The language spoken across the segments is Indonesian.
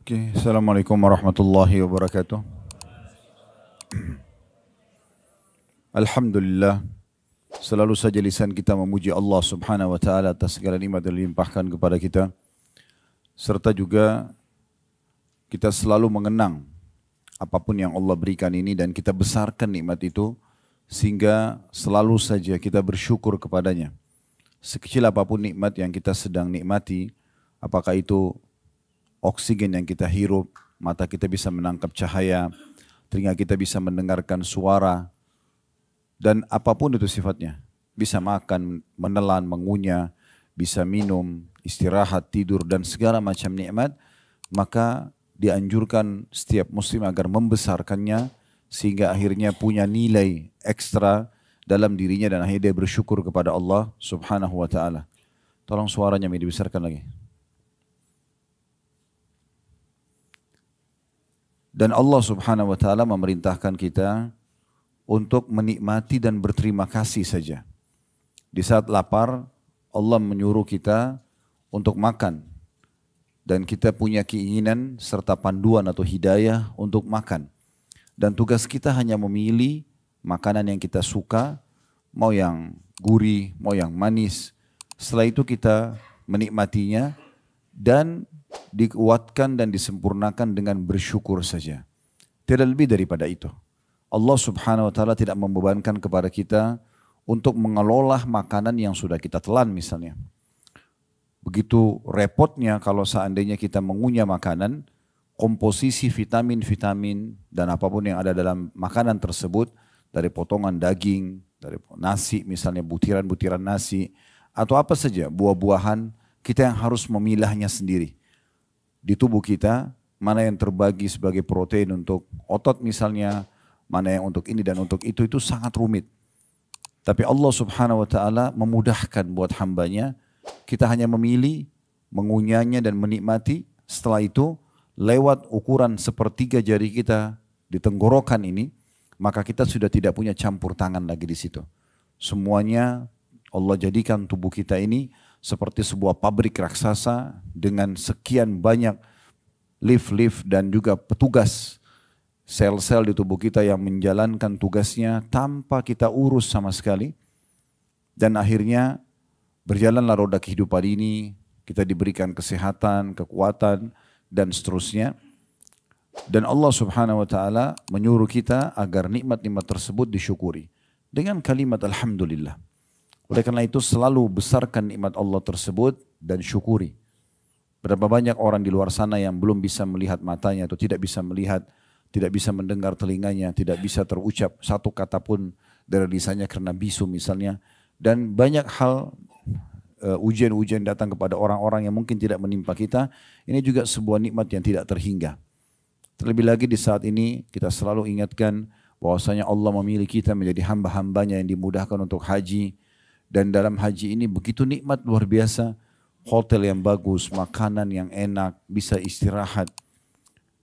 Oke, Assalamualaikum warahmatullahi wabarakatuh. Alhamdulillah, selalu saja lisan kita memuji Allah subhanahu wa ta'ala atas segala nikmat yang dilimpahkan kepada kita. Serta juga kita selalu mengenang apapun yang Allah berikan ini dan kita besarkan nikmat itu sehingga selalu saja kita bersyukur kepadanya. Sekecil apapun nikmat yang kita sedang nikmati, apakah itu oksigen yang kita hirup, mata kita bisa menangkap cahaya, telinga kita bisa mendengarkan suara, dan apapun itu sifatnya. Bisa makan, menelan, mengunyah, bisa minum, istirahat, tidur, dan segala macam nikmat, maka dianjurkan setiap muslim agar membesarkannya, sehingga akhirnya punya nilai ekstra dalam dirinya dan akhirnya dia bersyukur kepada Allah subhanahu wa ta'ala. Tolong suaranya dibesarkan lagi. Dan Allah subhanahu wa ta'ala memerintahkan kita untuk menikmati dan berterima kasih saja. Di saat lapar, Allah menyuruh kita untuk makan. Dan kita punya keinginan serta panduan atau hidayah untuk makan. Dan tugas kita hanya memilih makanan yang kita suka, mau yang gurih, mau yang manis. Setelah itu kita menikmatinya dan dikuatkan dan disempurnakan dengan bersyukur saja. Tidak lebih daripada itu. Allah subhanahu wa ta'ala tidak membebankan kepada kita untuk mengelola makanan yang sudah kita telan misalnya. Begitu repotnya kalau seandainya kita mengunyah makanan, komposisi vitamin-vitamin dan apapun yang ada dalam makanan tersebut, dari potongan daging, dari nasi misalnya, butiran-butiran nasi, atau apa saja, buah-buahan, kita yang harus memilahnya sendiri. Di tubuh kita, mana yang terbagi sebagai protein untuk otot misalnya, mana yang untuk ini dan untuk itu sangat rumit. Tapi Allah subhanahu wa ta'ala memudahkan buat hambanya, kita hanya memilih, mengunyahnya dan menikmati. Setelah itu, lewat ukuran sepertiga jari kita di tenggorokan ini, maka kita sudah tidak punya campur tangan lagi di situ. Semuanya Allah jadikan tubuh kita ini seperti sebuah pabrik raksasa dengan sekian banyak lift-lift dan juga petugas sel-sel di tubuh kita yang menjalankan tugasnya tanpa kita urus sama sekali. Dan akhirnya berjalanlah roda kehidupan ini, kita diberikan kesehatan, kekuatan, dan seterusnya. Dan Allah subhanahu wa ta'ala menyuruh kita agar nikmat-nikmat tersebut disyukuri dengan kalimat Alhamdulillah. Oleh karena itu selalu besarkan nikmat Allah tersebut dan syukuri. Berapa banyak orang di luar sana yang belum bisa melihat matanya atau tidak bisa melihat, tidak bisa mendengar telinganya, tidak bisa terucap satu kata pun dari lisannya karena bisu misalnya. Dan banyak hal ujian-ujian datang kepada orang-orang yang mungkin tidak menimpa kita. Ini juga sebuah nikmat yang tidak terhingga. Terlebih lagi di saat ini kita selalu ingatkan bahwasanya Allah memilih kita menjadi hamba-hambanya yang dimudahkan untuk haji. Dan dalam haji ini begitu nikmat luar biasa. Hotel yang bagus, makanan yang enak, bisa istirahat,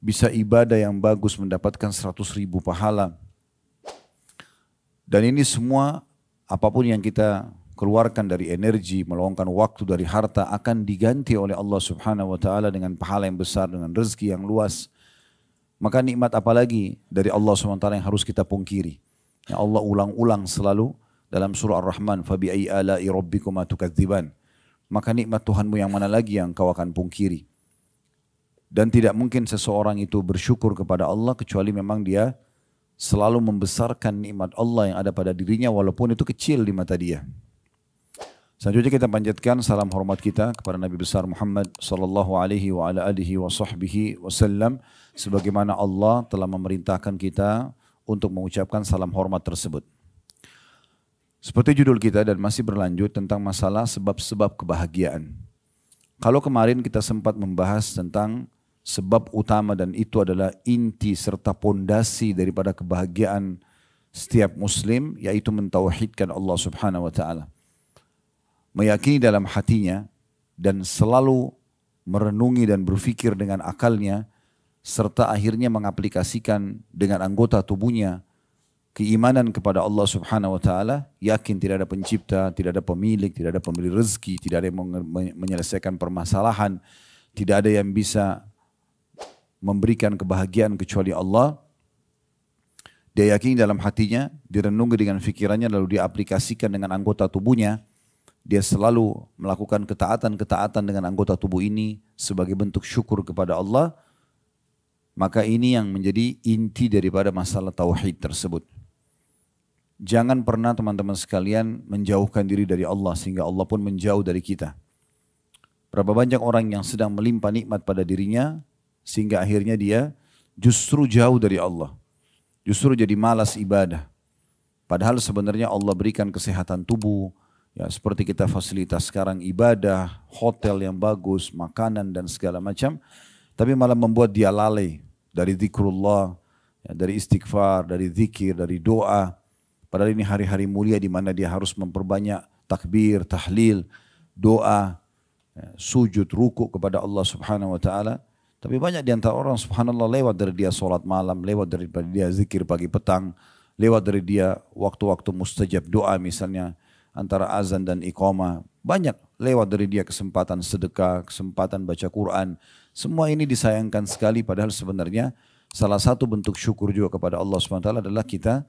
bisa ibadah yang bagus mendapatkan 100.000 pahala. Dan ini semua apapun yang kita keluarkan dari energi, meluangkan waktu dari harta akan diganti oleh Allah subhanahu wa ta'ala dengan pahala yang besar, dengan rezeki yang luas. Maka nikmat apalagi dari Allah subhanahu wa ta'ala yang harus kita pungkiri. Ya Allah ulang-ulang selalu dalam surah Ar-Rahman, fabi'ai ala'i rabbikuma tukadziban. Maka nikmat Tuhanmu yang mana lagi yang kau akan pungkiri. Dan tidak mungkin seseorang itu bersyukur kepada Allah kecuali memang dia selalu membesarkan nikmat Allah yang ada pada dirinya walaupun itu kecil di mata dia. Selanjutnya kita panjatkan salam hormat kita kepada Nabi besar Muhammad sallallahu alaihi wa ala alihi wa sahbihi wasallam, sebagaimana Allah telah memerintahkan kita untuk mengucapkan salam hormat tersebut. Seperti judul kita dan masih berlanjut tentang masalah sebab-sebab kebahagiaan. Kalau kemarin kita sempat membahas tentang sebab utama dan itu adalah inti serta pondasi daripada kebahagiaan setiap muslim, yaitu mentauhidkan Allah subhanahu wa ta'ala. Meyakini dalam hatinya dan selalu merenungi dan berfikir dengan akalnya, serta akhirnya mengaplikasikan dengan anggota tubuhnya keimanan kepada Allah subhanahu wa ta'ala, yakin tidak ada pencipta, tidak ada pemilik, tidak ada pemilik rezeki, tidak ada yang menyelesaikan permasalahan, tidak ada yang bisa memberikan kebahagiaan kecuali Allah. Dia yakini dalam hatinya, direnungi dengan fikirannya, lalu dia aplikasikan dengan anggota tubuhnya. Dia selalu melakukan ketaatan-ketaatan dengan anggota tubuh ini sebagai bentuk syukur kepada Allah. Maka ini yang menjadi inti daripada masalah tauhid tersebut. Jangan pernah teman-teman sekalian menjauhkan diri dari Allah sehingga Allah pun menjauh dari kita. Berapa banyak orang yang sedang melimpah nikmat pada dirinya sehingga akhirnya dia justru jauh dari Allah. Justru jadi malas ibadah. Padahal sebenarnya Allah berikan kesehatan tubuh, ya seperti kita fasilitas sekarang ibadah, hotel yang bagus, makanan dan segala macam. Tapi malah membuat dia lalai dari zikrullah, ya, dari istighfar, dari zikir, dari doa. Padahal ini hari-hari mulia di mana dia harus memperbanyak takbir, tahlil, doa, ya, sujud, ruku kepada Allah Subhanahu wa taala. Tapi banyak di antara orang subhanallah lewat dari dia sholat malam, lewat dari dia zikir pagi petang, lewat dari dia waktu-waktu mustajab doa misalnya antara azan dan iqamah. Banyak lewat dari dia kesempatan sedekah, kesempatan baca Quran. Semua ini disayangkan sekali padahal sebenarnya salah satu bentuk syukur juga kepada Allah SWT adalah kita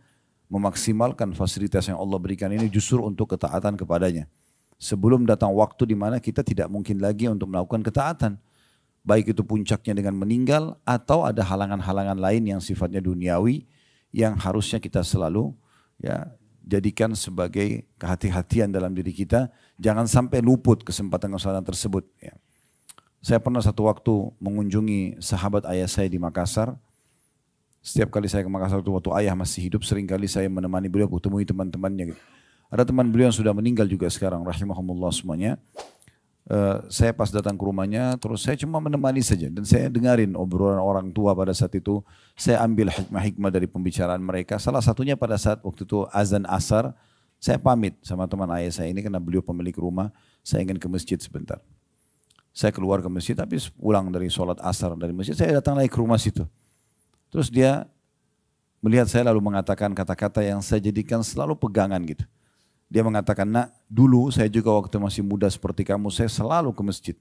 memaksimalkan fasilitas yang Allah berikan ini justru untuk ketaatan kepadanya. Sebelum datang waktu di mana kita tidak mungkin lagi untuk melakukan ketaatan. Baik itu puncaknya dengan meninggal atau ada halangan-halangan lain yang sifatnya duniawi yang harusnya kita selalu ya jadikan sebagai kehati-hatian dalam diri kita. Jangan sampai luput kesempatan-kesempatan tersebut. Ya. Saya pernah satu waktu mengunjungi sahabat ayah saya di Makassar. Setiap kali saya ke Makassar waktu ayah masih hidup, seringkali saya menemani beliau, kutemui teman-temannya. Gitu. Ada teman beliau yang sudah meninggal juga sekarang, rahimahumullah semuanya. Saya pas datang ke rumahnya, terus saya cuma menemani saja. Dan saya dengarin obrolan orang tua pada saat itu. Saya ambil hikmah-hikmah dari pembicaraan mereka. Salah satunya pada saat waktu itu azan asar, saya pamit sama teman ayah saya ini karena beliau pemilik rumah. Saya ingin ke masjid sebentar. Saya keluar ke masjid, tapi pulang dari sholat asar dari masjid, saya datang lagi ke rumah situ. Terus dia melihat saya lalu mengatakan kata-kata yang saya jadikan selalu pegangan gitu. Dia mengatakan, nak dulu saya juga waktu masih muda seperti kamu, saya selalu ke masjid.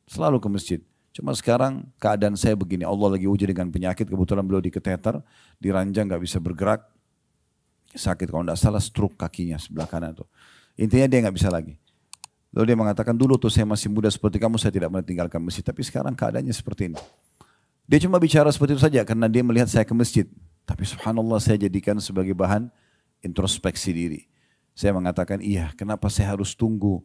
Selalu ke masjid. Cuma sekarang keadaan saya begini, Allah lagi uji dengan penyakit, kebetulan beliau diketeter, diranjang gak bisa bergerak. Sakit kalau tidak salah stroke kakinya sebelah kanan tuh. Intinya dia gak bisa lagi. Lalu dia mengatakan dulu tuh saya masih muda seperti kamu, saya tidak meninggalkan masjid. Tapi sekarang keadaannya seperti ini. Dia cuma bicara seperti itu saja karena dia melihat saya ke masjid. Tapi subhanallah saya jadikan sebagai bahan introspeksi diri. Saya mengatakan iya, kenapa saya harus tunggu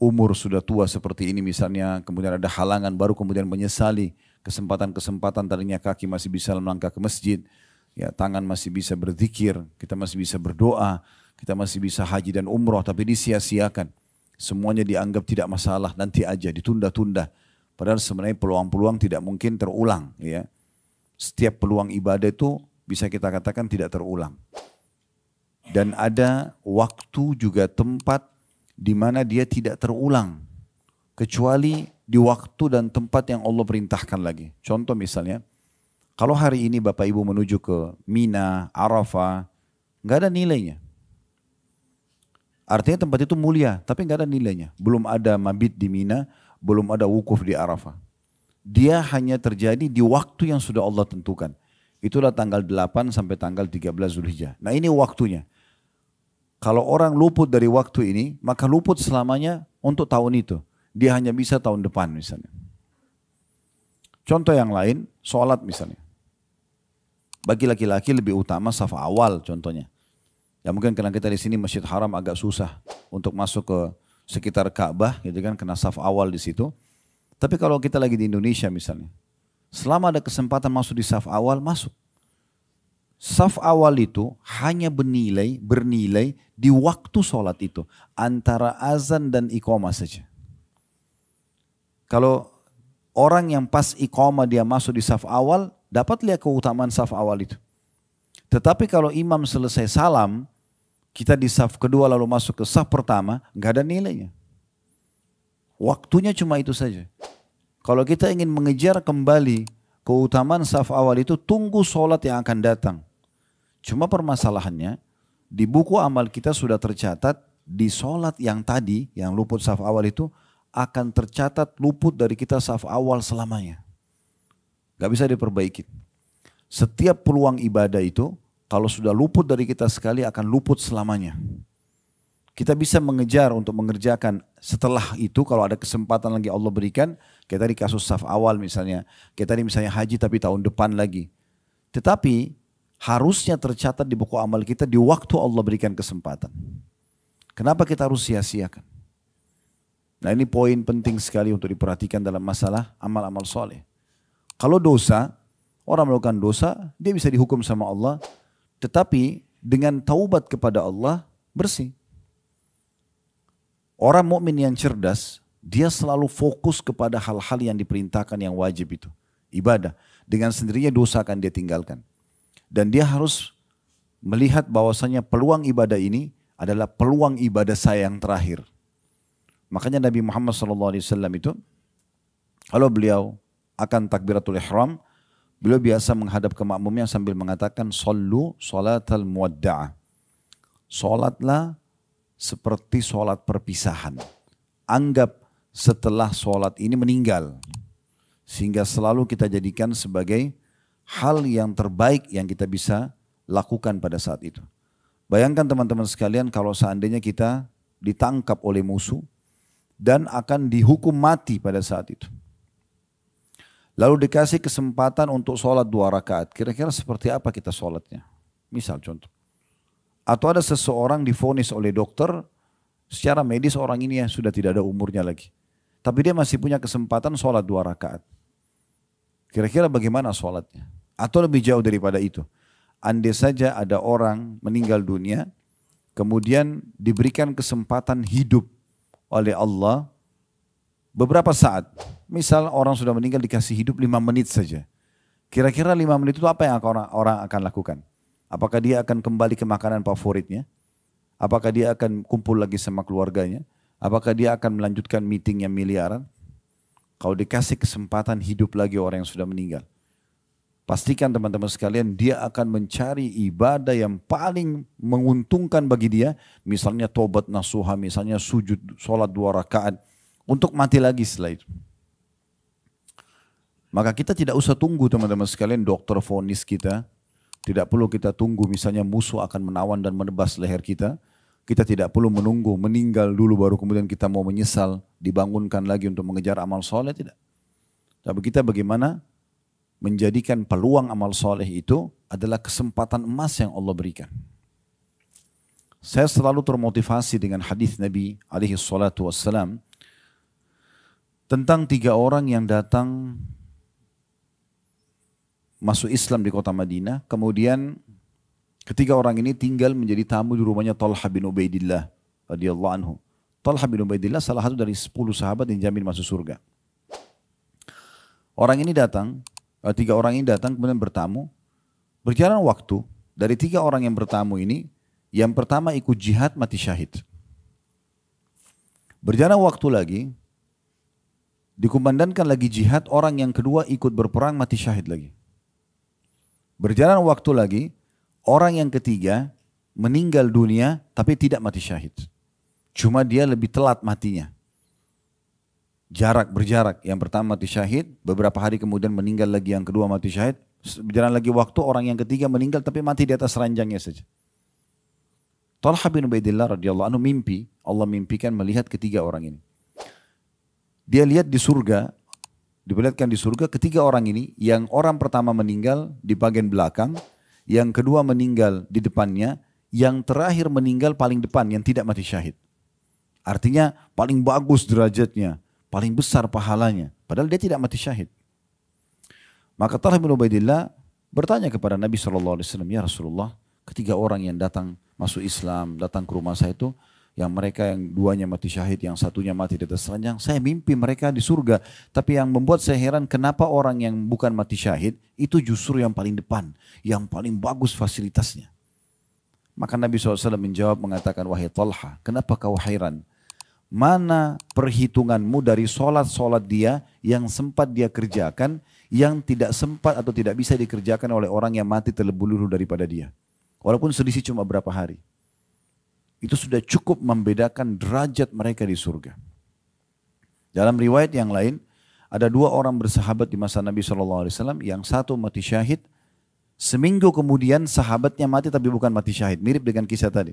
umur sudah tua seperti ini misalnya, kemudian ada halangan baru kemudian menyesali kesempatan-kesempatan tadinya kaki masih bisa melangkah ke masjid, ya tangan masih bisa berzikir, kita masih bisa berdoa, kita masih bisa haji dan umroh tapi disia-siakan. Semuanya dianggap tidak masalah, nanti aja ditunda-tunda. Padahal sebenarnya peluang-peluang tidak mungkin terulang. Ya. Setiap peluang ibadah itu bisa kita katakan tidak terulang. Dan ada waktu juga tempat di mana dia tidak terulang. Kecuali di waktu dan tempat yang Allah perintahkan lagi. Contoh misalnya, kalau hari ini Bapak Ibu menuju ke Mina, Arafah, nggak ada nilainya. Artinya tempat itu mulia, tapi nggak ada nilainya. Belum ada mabit di Mina, belum ada wukuf di Arafah. Dia hanya terjadi di waktu yang sudah Allah tentukan. Itulah tanggal 8 sampai tanggal 13 Zulhijjah. Nah ini waktunya. Kalau orang luput dari waktu ini, maka luput selamanya untuk tahun itu. Dia hanya bisa tahun depan misalnya. Contoh yang lain, sholat misalnya. Bagi laki-laki lebih utama saf awal contohnya. Ya mungkin karena kita di sini Masjid Haram agak susah untuk masuk ke sekitar Ka'bah, gitu kan, kena saf awal di situ. Tapi kalau kita lagi di Indonesia misalnya, selama ada kesempatan masuk di saf awal, masuk. Saf awal itu hanya bernilai di waktu sholat itu. Antara azan dan iqamah saja. Kalau orang yang pas iqamah dia masuk di saf awal, dapat lihat keutamaan saf awal itu. Tetapi kalau imam selesai salam, kita di saf kedua lalu masuk ke saf pertama, nggak ada nilainya. Waktunya cuma itu saja. Kalau kita ingin mengejar kembali keutamaan saf awal itu, tunggu sholat yang akan datang. Cuma permasalahannya, di buku amal kita sudah tercatat, di sholat yang tadi, yang luput saf awal itu, akan tercatat luput dari kita saf awal selamanya. Gak bisa diperbaiki. Setiap peluang ibadah itu, kalau sudah luput dari kita sekali akan luput selamanya. Kita bisa mengejar untuk mengerjakan setelah itu kalau ada kesempatan lagi Allah berikan. Kayak tadi kasus saf awal misalnya. Kayak tadi misalnya haji tapi tahun depan lagi. Tetapi harusnya tercatat di buku amal kita di waktu Allah berikan kesempatan. Kenapa kita harus sia-siakan? Nah ini poin penting sekali untuk diperhatikan dalam masalah amal-amal soleh. Kalau dosa, orang melakukan dosa, dia bisa dihukum sama Allah. Tetapi dengan taubat kepada Allah, bersih. Orang mukmin yang cerdas, dia selalu fokus kepada hal-hal yang diperintahkan yang wajib itu. Ibadah. Dengan sendirinya dosa akan dia tinggalkan. Dan dia harus melihat bahwasanya peluang ibadah ini adalah peluang ibadah saya yang terakhir. Makanya Nabi Muhammad SAW itu, kalau beliau akan takbiratul ihram, beliau biasa menghadap ke makmumnya sambil mengatakan, Sallu salatal muwadda'ah. Salatlah seperti sholat perpisahan. Anggap setelah sholat ini meninggal. Sehingga selalu kita jadikan sebagai hal yang terbaik yang kita bisa lakukan pada saat itu. Bayangkan teman-teman sekalian kalau seandainya kita ditangkap oleh musuh dan akan dihukum mati pada saat itu. Lalu dikasih kesempatan untuk sholat 2 rakaat. Kira-kira seperti apa kita sholatnya? Misal contoh. Atau ada seseorang divonis oleh dokter, secara medis orang ini ya sudah tidak ada umurnya lagi. Tapi dia masih punya kesempatan sholat 2 rakaat. Kira-kira bagaimana sholatnya? Atau lebih jauh daripada itu. Andai saja ada orang meninggal dunia, kemudian diberikan kesempatan hidup oleh Allah beberapa saat. Misal orang sudah meninggal dikasih hidup 5 menit saja. Kira-kira 5 menit itu apa yang orang akan lakukan? Apakah dia akan kembali ke makanan favoritnya? Apakah dia akan kumpul lagi sama keluarganya? Apakah dia akan melanjutkan meeting yang miliaran? Kalau dikasih kesempatan hidup lagi orang yang sudah meninggal. Pastikan teman-teman sekalian dia akan mencari ibadah yang paling menguntungkan bagi dia. Misalnya tobat nasuha, misalnya sujud, sholat 2 rakaat. Untuk mati lagi setelah itu. Maka kita tidak usah tunggu teman-teman sekalian dokter vonis kita. Tidak perlu kita tunggu misalnya musuh akan menawan dan menebas leher kita. Kita tidak perlu menunggu meninggal dulu baru kemudian kita mau menyesal. Dibangunkan lagi untuk mengejar amal soleh, tidak. Tapi kita bagaimana menjadikan peluang amal soleh itu adalah kesempatan emas yang Allah berikan. Saya selalu termotivasi dengan hadis Nabi alaihi salatu wassalam tentang 3 orang yang datang masuk Islam di kota Madinah, kemudian ketiga orang ini tinggal menjadi tamu di rumahnya Talha bin Ubaidillah radhiyallahu anhu. Talha bin Ubaidillah salah satu dari 10 sahabat yang jamin masuk surga. Orang ini datang, 3 orang ini datang kemudian bertamu. Berjalan waktu, dari 3 orang yang bertamu ini, yang pertama ikut jihad mati syahid. Berjalan waktu lagi, dikumandangkan lagi jihad, orang yang kedua ikut berperang mati syahid lagi. Berjalan waktu lagi, orang yang ketiga meninggal dunia tapi tidak mati syahid. Cuma dia lebih telat matinya. Berjarak. Yang pertama mati syahid, beberapa hari kemudian meninggal lagi, yang kedua mati syahid. Berjalan lagi waktu, orang yang ketiga meninggal tapi mati di atas ranjangnya saja. Talha bin Ubaidillah radhiyallahu anhu mimpi, Allah mimpikan melihat ketiga orang ini. Dia lihat di surga, diperlihatkan di surga ketiga orang ini, yang orang pertama meninggal di bagian belakang, yang kedua meninggal di depannya, yang terakhir meninggal paling depan yang tidak mati syahid. Artinya paling bagus derajatnya, paling besar pahalanya, padahal dia tidak mati syahid. Maka Talha bin Ubaidillah bertanya kepada Nabi SAW, ya Rasulullah, ketiga orang yang datang masuk Islam, datang ke rumah saya itu, yang mereka yang 2-nya mati syahid, yang 1-nya mati di atas ranjang. Saya mimpi mereka di surga. Tapi yang membuat saya heran kenapa orang yang bukan mati syahid itu justru yang paling depan. Yang paling bagus fasilitasnya. Maka Nabi SAW menjawab mengatakan, wahai Talha, kenapa kau heran? Mana perhitunganmu dari solat-solat dia yang sempat dia kerjakan, yang tidak sempat atau tidak bisa dikerjakan oleh orang yang mati terlebih dahulu daripada dia. Walaupun selisih cuma berapa hari. Itu sudah cukup membedakan derajat mereka di surga. Dalam riwayat yang lain, Ada dua orang bersahabat di masa Nabi SAW, yang satu mati syahid, seminggu kemudian sahabatnya mati tapi bukan mati syahid, mirip dengan kisah tadi.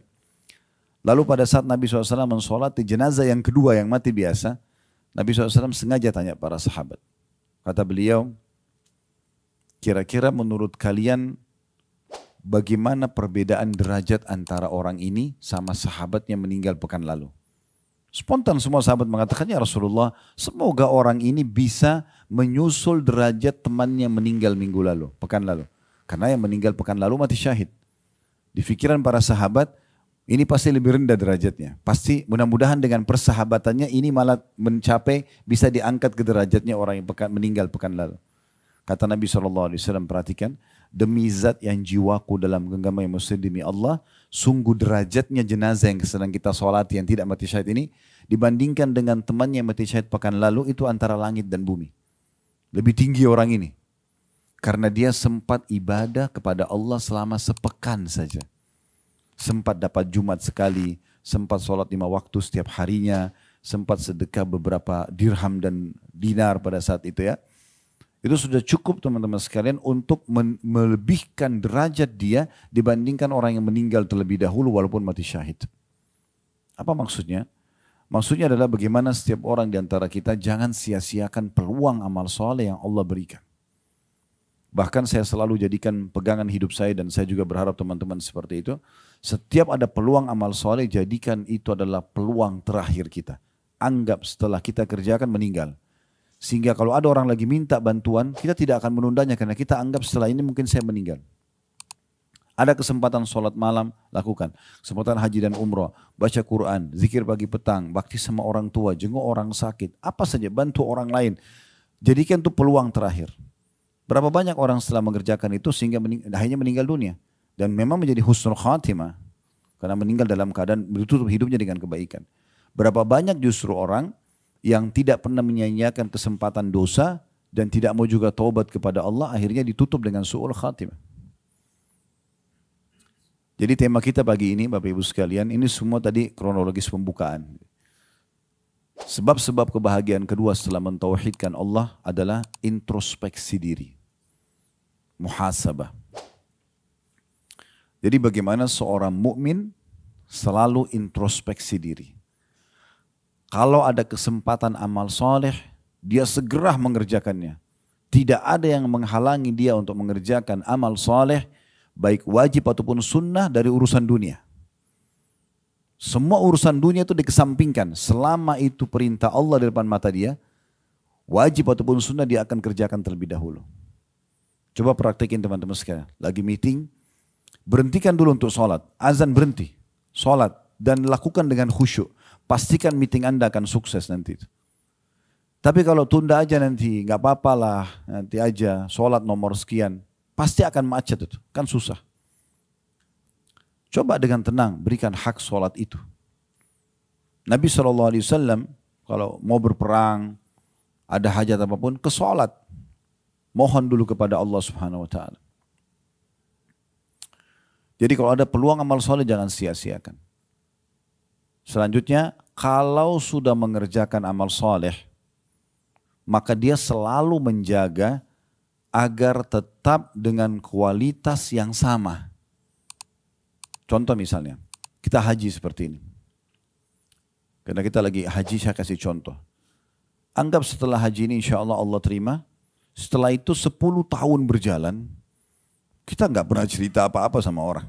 Lalu pada saat Nabi SAW mensolati jenazah yang kedua yang mati biasa, Nabi SAW sengaja tanya para sahabat. Kata beliau, kira-kira menurut kalian bagaimana perbedaan derajat antara orang ini sama sahabat yang meninggal pekan lalu? Spontan semua sahabat mengatakan, ya Rasulullah, semoga orang ini bisa menyusul derajat temannya meninggal minggu lalu, pekan lalu. Karena yang meninggal pekan lalu mati syahid. Di pikiran para sahabat, ini pasti lebih rendah derajatnya. Pasti mudah-mudahan dengan persahabatannya ini malah mencapai, bisa diangkat ke derajatnya orang yang meninggal pekan lalu. Kata Nabi SAW, perhatikan, demi zat yang jiwaku dalam genggaman yang muslim demi Allah, sungguh derajatnya jenazah yang sedang kita sholati yang tidak mati syahid ini, dibandingkan dengan temannya yang mati syahid pekan lalu, itu antara langit dan bumi. Lebih tinggi orang ini. Karena dia sempat ibadah kepada Allah selama sepekan saja. Sempat dapat Jumat sekali, sempat sholat 5 waktu setiap harinya, sempat sedekah beberapa dirham dan dinar pada saat itu ya. Itu sudah cukup teman-teman sekalian untuk melebihkan derajat dia dibandingkan orang yang meninggal terlebih dahulu walaupun mati syahid. Apa maksudnya? Maksudnya adalah bagaimana setiap orang di antara kita jangan sia-siakan peluang amal soleh yang Allah berikan. Bahkan saya selalu jadikan pegangan hidup saya dan saya juga berharap teman-teman seperti itu. Setiap ada peluang amal soleh, jadikan itu adalah peluang terakhir kita. Anggap setelah kita kerjakan meninggal. Sehingga kalau ada orang lagi minta bantuan, kita tidak akan menundanya karena kita anggap setelah ini mungkin saya meninggal. Ada kesempatan sholat malam, lakukan. Kesempatan haji dan umrah, baca Quran, zikir pagi petang, bakti sama orang tua, jenguk orang sakit. Apa saja, bantu orang lain. Jadikan itu peluang terakhir. Berapa banyak orang setelah mengerjakan itu sehingga akhirnya meninggal dunia. Dan memang menjadi husnul khatimah. Karena meninggal dalam keadaan ditutup hidupnya dengan kebaikan. Berapa banyak justru orang yang tidak pernah menyia-nyiakan kesempatan dosa dan tidak mau juga taubat kepada Allah, akhirnya ditutup dengan su'ul khatimah. Jadi tema kita pagi ini Bapak Ibu sekalian, ini semua tadi kronologis pembukaan. Sebab-sebab kebahagiaan kedua setelah mentauhidkan Allah adalah introspeksi diri. Muhasabah. Jadi bagaimana seorang mukmin selalu introspeksi diri. Kalau ada kesempatan amal soleh, dia segera mengerjakannya. Tidak ada yang menghalangi dia untuk mengerjakan amal soleh, baik wajib ataupun sunnah dari urusan dunia. Semua urusan dunia itu dikesampingkan. Selama itu perintah Allah di depan mata dia, wajib ataupun sunnah dia akan kerjakan terlebih dahulu. Coba praktekin teman-teman sekalian. Lagi meeting, berhentikan dulu untuk sholat. Azan berhenti, sholat. Dan lakukan dengan khusyuk. Pastikan meeting Anda akan sukses nanti. Tapi kalau tunda aja nanti, nggak apa-apa lah, nanti aja sholat nomor sekian. Pasti akan macet itu, kan susah. Coba dengan tenang berikan hak sholat itu. Nabi SAW kalau mau berperang, ada hajat apapun, ke sholat. Mohon dulu kepada Allah Subhanahu Wa Taala. Jadi kalau ada peluang amal soleh jangan sia-siakan. Selanjutnya, kalau sudah mengerjakan amal soleh, maka dia selalu menjaga agar tetap dengan kualitas yang sama. Contoh misalnya, kita haji seperti ini. Karena kita lagi haji, saya kasih contoh. Anggap setelah haji ini insya Allah Allah terima. Setelah itu 10 tahun berjalan, kita nggak pernah cerita apa-apa sama orang.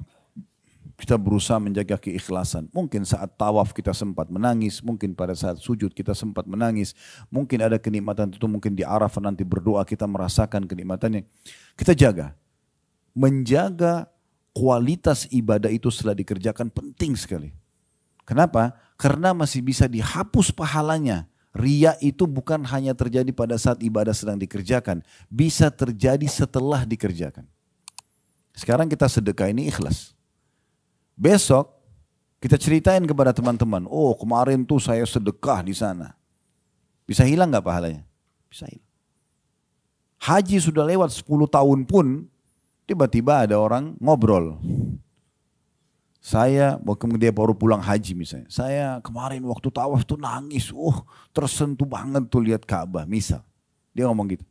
Kita berusaha menjaga keikhlasan. Mungkin saat tawaf kita sempat menangis. Mungkin pada saat sujud kita sempat menangis. Mungkin ada kenikmatan itu. Mungkin di Arafah nanti berdoa kita merasakan kenikmatannya. Kita jaga. Menjaga kualitas ibadah itu setelah dikerjakan penting sekali. Kenapa? Karena masih bisa dihapus pahalanya. Riya itu bukan hanya terjadi pada saat ibadah sedang dikerjakan. Bisa terjadi setelah dikerjakan. Sekarang kita sedekah ini ikhlas. Besok kita ceritain kepada teman-teman, oh kemarin tuh saya sedekah di sana. Bisa hilang nggak pahalanya? Bisa hilang. Haji sudah lewat 10 tahun pun, tiba-tiba ada orang ngobrol. Saya, dia baru pulang haji misalnya. Saya kemarin waktu tawaf tuh nangis, tersentuh banget tuh lihat Ka'bah misal. Dia ngomong gitu.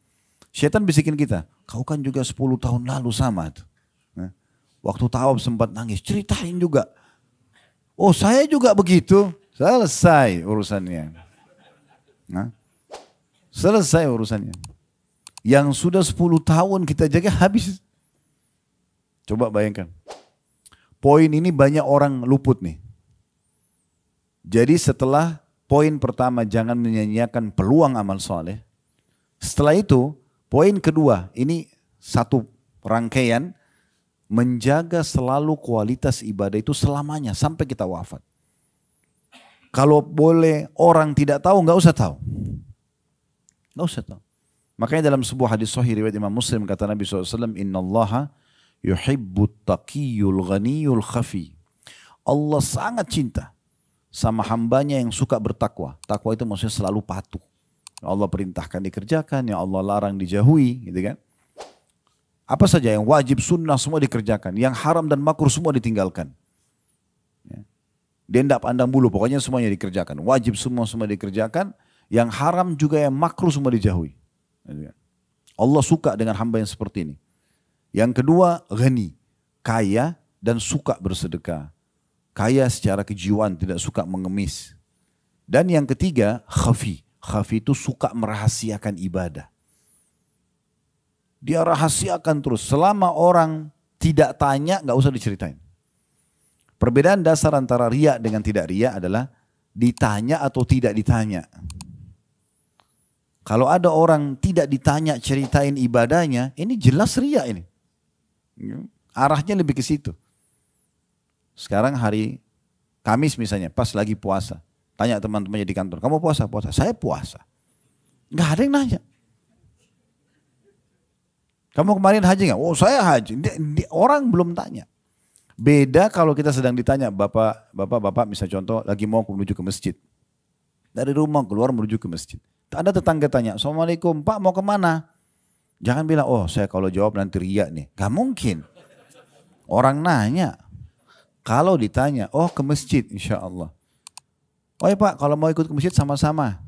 Syaitan bisikin kita, kau kan juga 10 tahun lalu sama tuh. Nah, waktu tawaf sempat nangis, ceritain juga. Oh saya juga begitu, selesai urusannya. Nah, selesai urusannya. Yang sudah 10 tahun kita jaga habis. Coba bayangkan. Poin ini banyak orang luput nih. Jadi setelah poin pertama jangan menyanyiakan peluang amal soleh. Setelah itu poin kedua ini satu rangkaian menjaga selalu kualitas ibadah itu selamanya sampai kita wafat. Kalau boleh orang tidak tahu nggak usah tahu. Nggak usah tahu. Makanya dalam sebuah hadis sahih riwayat Imam Muslim kata Nabi SAW, Innallaha yuhibbut taqiyul ghaniyul khafi. Allah sangat cinta sama hambanya yang suka bertakwa. Takwa itu maksudnya selalu patuh. Allah perintahkan dikerjakan, yang Allah larang dijauhi, gitu kan. Apa saja yang wajib sunnah semua dikerjakan, yang haram dan makruh semua ditinggalkan. Ya. Dia tidak pandang bulu, pokoknya semuanya dikerjakan. Wajib semua dikerjakan, yang haram juga yang makruh semua dijauhi. Gitu kan. Allah suka dengan hamba yang seperti ini. Yang kedua, ghani, kaya dan suka bersedekah. Kaya secara kejiwaan, tidak suka mengemis. Dan yang ketiga, khafi. Khafi itu suka merahasiakan ibadah. Dia rahasiakan terus. Selama orang tidak tanya, nggak usah diceritain. Perbedaan dasar antara riya dengan tidak riya adalah ditanya atau tidak ditanya. Kalau ada orang tidak ditanya ceritain ibadahnya, ini jelas riya ini. Arahnya lebih ke situ. Sekarang hari Kamis misalnya, pas lagi puasa. Tanya teman-temannya di kantor, kamu puasa? Puasa. Saya puasa. Nggak ada yang nanya. Kamu kemarin haji nggak? Oh saya haji. Orang belum tanya. Beda kalau kita sedang ditanya, bapak misalnya contoh lagi mau menuju ke masjid. Dari rumah keluar menuju ke masjid. Ada tetangga tanya, Assalamualaikum Pak mau kemana? Jangan bilang, oh saya kalau jawab nanti riya nih. Gak mungkin. Orang nanya. Kalau ditanya, oh ke masjid insya Allah. Oh ya Pak kalau mau ikut ke masjid sama-sama.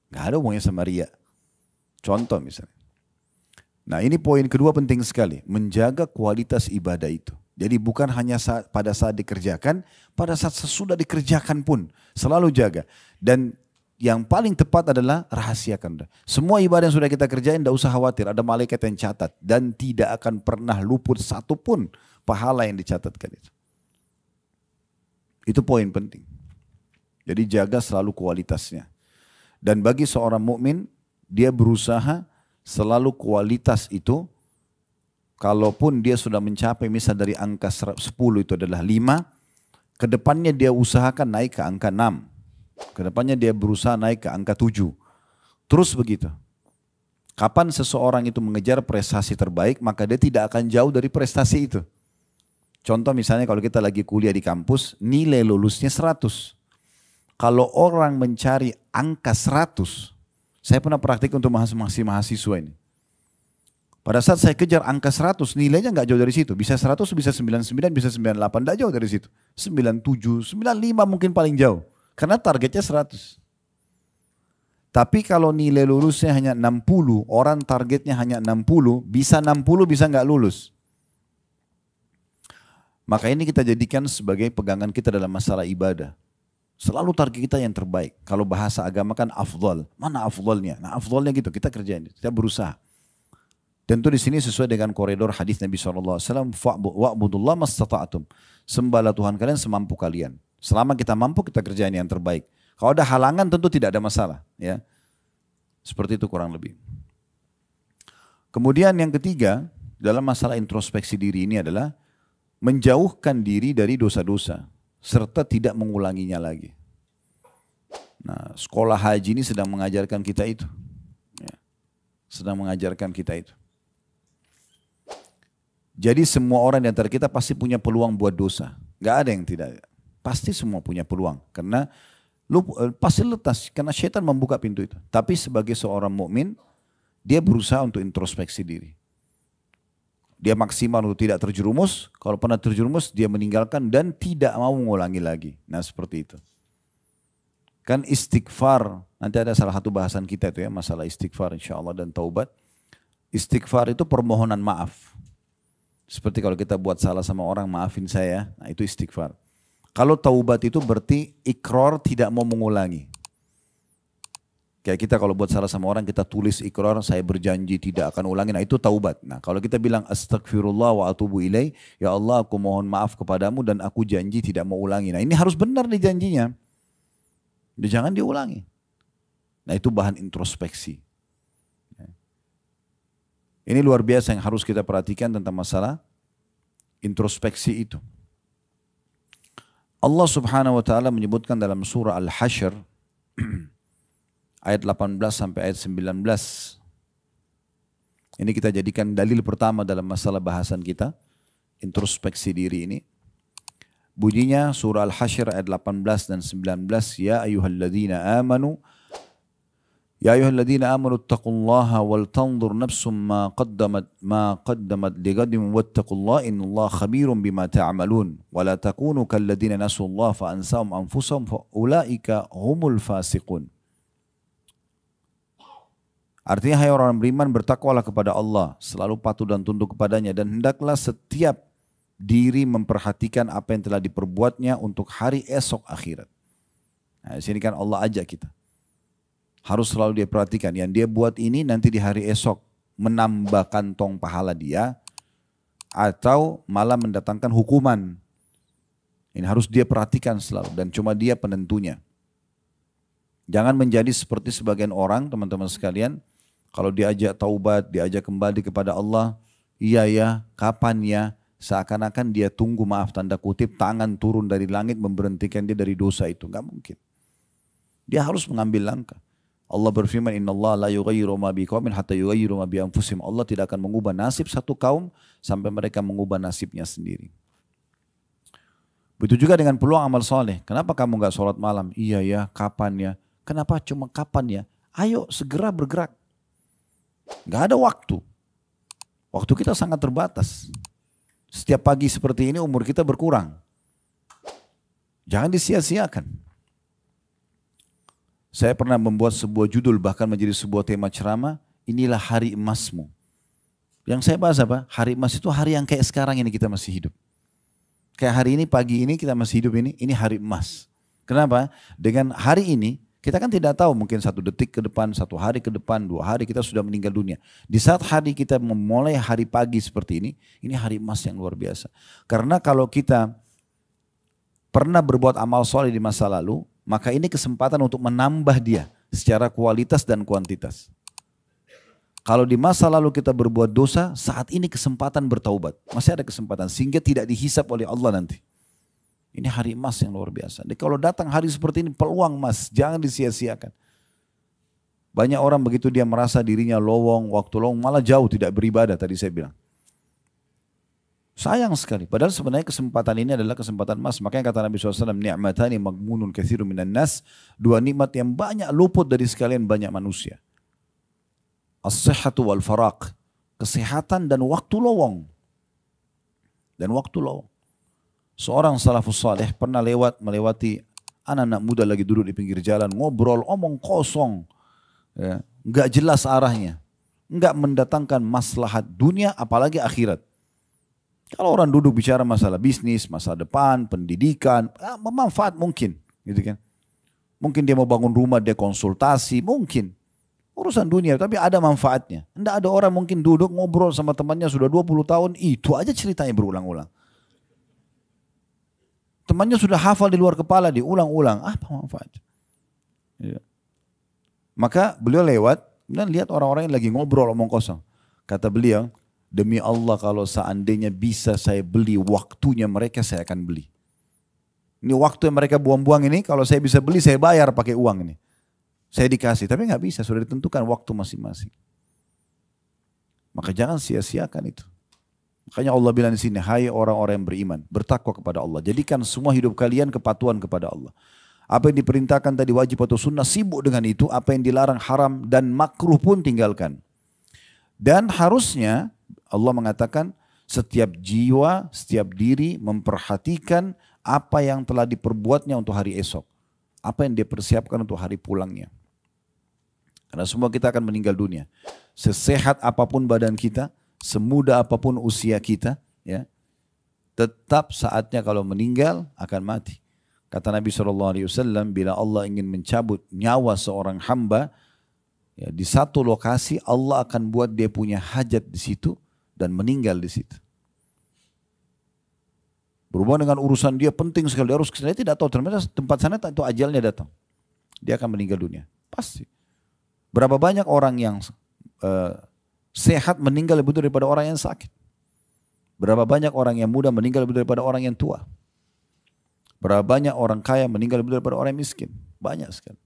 Gak ada hubungannya sama riya. Contoh misalnya. Nah ini poin kedua penting sekali. Menjaga kualitas ibadah itu. Jadi bukan hanya pada saat dikerjakan, pada saat sesudah dikerjakan pun. Selalu jaga. Dan yang paling tepat adalah rahasiakan. Semua ibadah yang sudah kita kerjain tidak usah khawatir. Ada malaikat yang catat. Dan tidak akan pernah luput satupun pahala yang dicatatkan itu. Itu poin penting. Jadi jaga selalu kualitasnya. Dan bagi seorang mukmin, dia berusaha selalu kualitas itu, kalaupun dia sudah mencapai misal dari angka 10 itu adalah 5, kedepannya dia usahakan naik ke angka 6. Kedepannya dia berusaha naik ke angka 7. Terus begitu. Kapan seseorang itu mengejar prestasi terbaik, maka dia tidak akan jauh dari prestasi itu. Contoh misalnya kalau kita lagi kuliah di kampus, nilai lulusnya 100. Kalau orang mencari angka 100, saya pernah praktik untuk mahasiswa ini. Pada saat saya kejar angka 100, nilainya nggak jauh dari situ. Bisa 100, bisa 99, bisa 98, nggak jauh dari situ. 97, 95 mungkin paling jauh. Karena targetnya 100. Tapi kalau nilai lulusnya hanya 60, orang targetnya hanya 60, bisa nggak lulus. Maka ini kita jadikan sebagai pegangan kita dalam masalah ibadah. Selalu target kita yang terbaik. Kalau bahasa agama kan afdal. Mana afdalnya? Nah afdalnya gitu, kita kerjain, kita berusaha. Tentu di sini sesuai dengan koridor hadis Nabi SAW. Wa'budullah mastata'atum. Sembahlah Tuhan kalian semampu kalian. Selama kita mampu, kita kerjain yang terbaik. Kalau ada halangan tentu tidak ada masalah. Ya, seperti itu kurang lebih. Kemudian yang ketiga, dalam masalah introspeksi diri ini adalah menjauhkan diri dari dosa-dosa serta tidak mengulanginya lagi. Nah, sekolah haji ini sedang mengajarkan kita itu. Ya, sedang mengajarkan kita itu. Jadi semua orang di antara kita pasti punya peluang buat dosa. Gak ada yang tidak. Pasti semua punya peluang. Karena pasti letas. Karena syaitan membuka pintu itu. Tapi sebagai seorang mukmin, dia berusaha untuk introspeksi diri. Dia maksimal untuk tidak terjerumus. Kalau pernah terjerumus, dia meninggalkan dan tidak mau mengulangi lagi. Nah seperti itu. Kan istighfar, nanti ada salah satu bahasan kita itu ya, masalah istighfar insya Allah dan taubat. Istighfar itu permohonan maaf. Seperti kalau kita buat salah sama orang, maafin saya, nah itu istighfar. Kalau taubat itu berarti ikrar tidak mau mengulangi. Kayak kita kalau buat salah sama orang, kita tulis ikrar, saya berjanji tidak akan ulangi, nah itu taubat. Nah kalau kita bilang astagfirullah wa atubu ilaih, ya Allah aku mohon maaf kepadamu dan aku janji tidak mau ulangi. Nah ini harus benar nih janjinya. Jangan diulangi. Nah itu bahan introspeksi. Ini luar biasa yang harus kita perhatikan tentang masalah introspeksi itu. Allah subhanahu wa ta'ala menyebutkan dalam surah Al-Hasyr ayat 18 sampai ayat 19. Ini kita jadikan dalil pertama dalam masalah bahasan kita, introspeksi diri ini. Bunyinya surah Al-Hasyr ayat 18 dan 19, Ya ayyuhalladzina amanu attaqullaha wal tanzur nafsum ma qaddamat lighadin wattaqullaha innallaha khabirum bima ta'malun wa la takunu kalladzina nasullaha fa ansahum anfusahum fa ulaika humul fasiqun. Artinya hai orang beriman, bertakwalah kepada Allah, selalu patuh dan tunduk kepadanya, dan hendaklah setiap diri memperhatikan apa yang telah diperbuatnya untuk hari esok akhirat. Nah, di sini kan Allah ajak kita. Harus selalu dia perhatikan, yang dia buat ini nanti di hari esok menambah kantong pahala dia atau malah mendatangkan hukuman. Ini harus dia perhatikan selalu dan cuma dia penentunya. Jangan menjadi seperti sebagian orang, teman-teman sekalian, kalau diajak taubat, diajak kembali kepada Allah, iya ya, kapan ya, seakan-akan dia tunggu, maaf tanda kutip, tangan turun dari langit memberhentikan dia dari dosa itu. Enggak mungkin. Dia harus mengambil langkah. Allah berfirman, Inna Allah la yughayyiru ma biqaumin hatta yughayyiru ma bi anfusihim. Allah tidak akan mengubah nasib satu kaum sampai mereka mengubah nasibnya sendiri. Begitu juga dengan peluang amal soleh. Kenapa kamu enggak sholat malam? Iya ya, kapan ya? Kenapa cuma kapan ya? Ayo segera bergerak. Enggak ada waktu. Waktu kita sangat terbatas. Setiap pagi seperti ini umur kita berkurang. Jangan disia-siakan. Saya pernah membuat sebuah judul, bahkan menjadi sebuah tema ceramah, inilah hari emasmu. Yang saya bahas apa? Hari emas itu hari yang kayak sekarang ini kita masih hidup. Kayak hari ini, pagi ini kita masih hidup ini hari emas. Kenapa? Dengan hari ini, kita kan tidak tahu mungkin 1 detik ke depan, 1 hari ke depan, 2 hari kita sudah meninggal dunia. Di saat hari kita memulai hari pagi seperti ini hari emas yang luar biasa. Karena kalau kita pernah berbuat amal soleh di masa lalu, maka ini kesempatan untuk menambah dia secara kualitas dan kuantitas. Kalau di masa lalu kita berbuat dosa, saat ini kesempatan bertaubat. Masih ada kesempatan sehingga tidak dihisap oleh Allah nanti. Ini hari emas yang luar biasa. Jadi kalau datang hari seperti ini, peluang emas, jangan disia-siakan. Banyak orang begitu dia merasa dirinya lowong, waktu lowong, malah jauh tidak beribadah tadi saya bilang. Sayang sekali. Padahal sebenarnya kesempatan ini adalah kesempatan emas. Makanya kata Nabi SAW, ni'matani magmunun katsirun minan nas. 2 nikmat yang banyak luput dari sekalian banyak manusia. As-sihhatu wal faraq. Kesehatan dan waktu lowong. Seorang salafus saleh pernah melewati anak-anak muda lagi duduk di pinggir jalan, ngobrol, omong kosong. Ya, nggak jelas arahnya. Nggak mendatangkan maslahat dunia apalagi akhirat. Kalau orang duduk bicara masalah bisnis, masa depan, pendidikan, bermanfaat mungkin, gitu kan? Mungkin dia mau bangun rumah, dia konsultasi, mungkin urusan dunia, tapi ada manfaatnya. Tidak ada orang mungkin duduk ngobrol sama temannya sudah 20 tahun, itu aja ceritanya berulang-ulang. Temannya sudah hafal di luar kepala, diulang-ulang, apa manfaatnya? Ya. Maka beliau lewat dan lihat orang-orang yang lagi ngobrol omong kosong. Kata beliau, demi Allah kalau seandainya bisa saya beli waktunya mereka, saya akan beli. Ini waktu yang mereka buang-buang ini, kalau saya bisa beli, saya bayar pakai uang ini. Saya dikasih, tapi nggak bisa, sudah ditentukan waktu masing-masing. Maka jangan sia-siakan itu. Makanya Allah bilang di sini, hai orang-orang yang beriman, bertakwa kepada Allah. Jadikan semua hidup kalian kepatuhan kepada Allah. Apa yang diperintahkan tadi wajib atau sunnah, sibuk dengan itu. Apa yang dilarang haram dan makruh pun tinggalkan. Dan harusnya Allah mengatakan setiap jiwa, setiap diri memperhatikan apa yang telah diperbuatnya untuk hari esok. apa yang dia persiapkan untuk hari pulangnya. Karena semua kita akan meninggal dunia. Sesehat apapun badan kita, semuda apapun usia kita, ya, tetap saatnya kalau meninggal akan mati. Kata Nabi SAW, bila Allah ingin mencabut nyawa seorang hamba, ya, di satu lokasi Allah akan buat dia punya hajat di situ dan meninggal di situ. Berhubungan dengan urusan dia penting sekali, dia harus ke sana, tidak tahu ternyata tempat sana itu ajalnya datang. Dia akan meninggal dunia, pasti. Berapa banyak orang yang sehat meninggal lebih daripada orang yang sakit. Berapa banyak orang yang muda meninggal lebih daripada orang yang tua. Berapa banyak orang kaya meninggal lebih daripada orang yang miskin. Banyak sekali.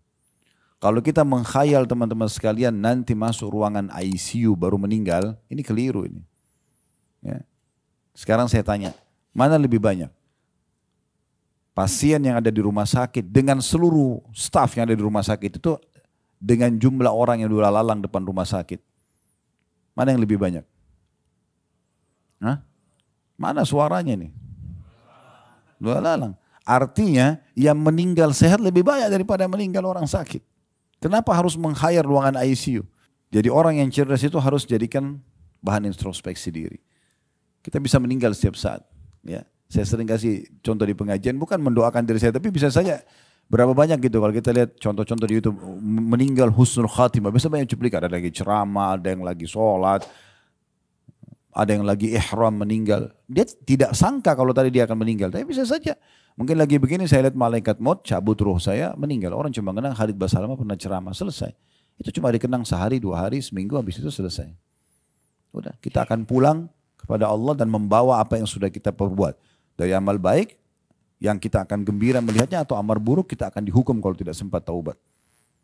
Kalau kita mengkhayal teman-teman sekalian nanti masuk ruangan ICU baru meninggal, ini keliru ini. Ya. Sekarang saya tanya, mana lebih banyak? Pasien yang ada di rumah sakit dengan seluruh staf yang ada di rumah sakit itu dengan jumlah orang yang lalang depan rumah sakit. Mana yang lebih banyak? Hah? Mana suaranya nih? Lalang. Artinya yang meninggal sehat lebih banyak daripada meninggal orang sakit. Kenapa harus meng-hire ruangan ICU? Jadi orang yang cerdas itu harus jadikan bahan introspeksi diri. Kita bisa meninggal setiap saat. Ya, saya sering kasih contoh di pengajian, bukan mendoakan diri saya, tapi bisa saja berapa banyak gitu kalau kita lihat contoh-contoh di YouTube meninggal husnul khatimah. Biasa banyak cuplikan, ada lagi ceramah, ada yang lagi sholat, ada yang lagi ihram meninggal. Dia tidak sangka kalau tadi dia akan meninggal, tapi bisa saja. Mungkin lagi begini saya lihat malaikat maut cabut ruh saya meninggal. Orang cuma kenang Khalid Basalamah pernah ceramah, selesai. Itu cuma dikenang sehari, 2 hari, seminggu, habis itu selesai. Udah, kita akan pulang kepada Allah dan membawa apa yang sudah kita perbuat. Dari amal baik yang kita akan gembira melihatnya, atau amal buruk kita akan dihukum kalau tidak sempat taubat.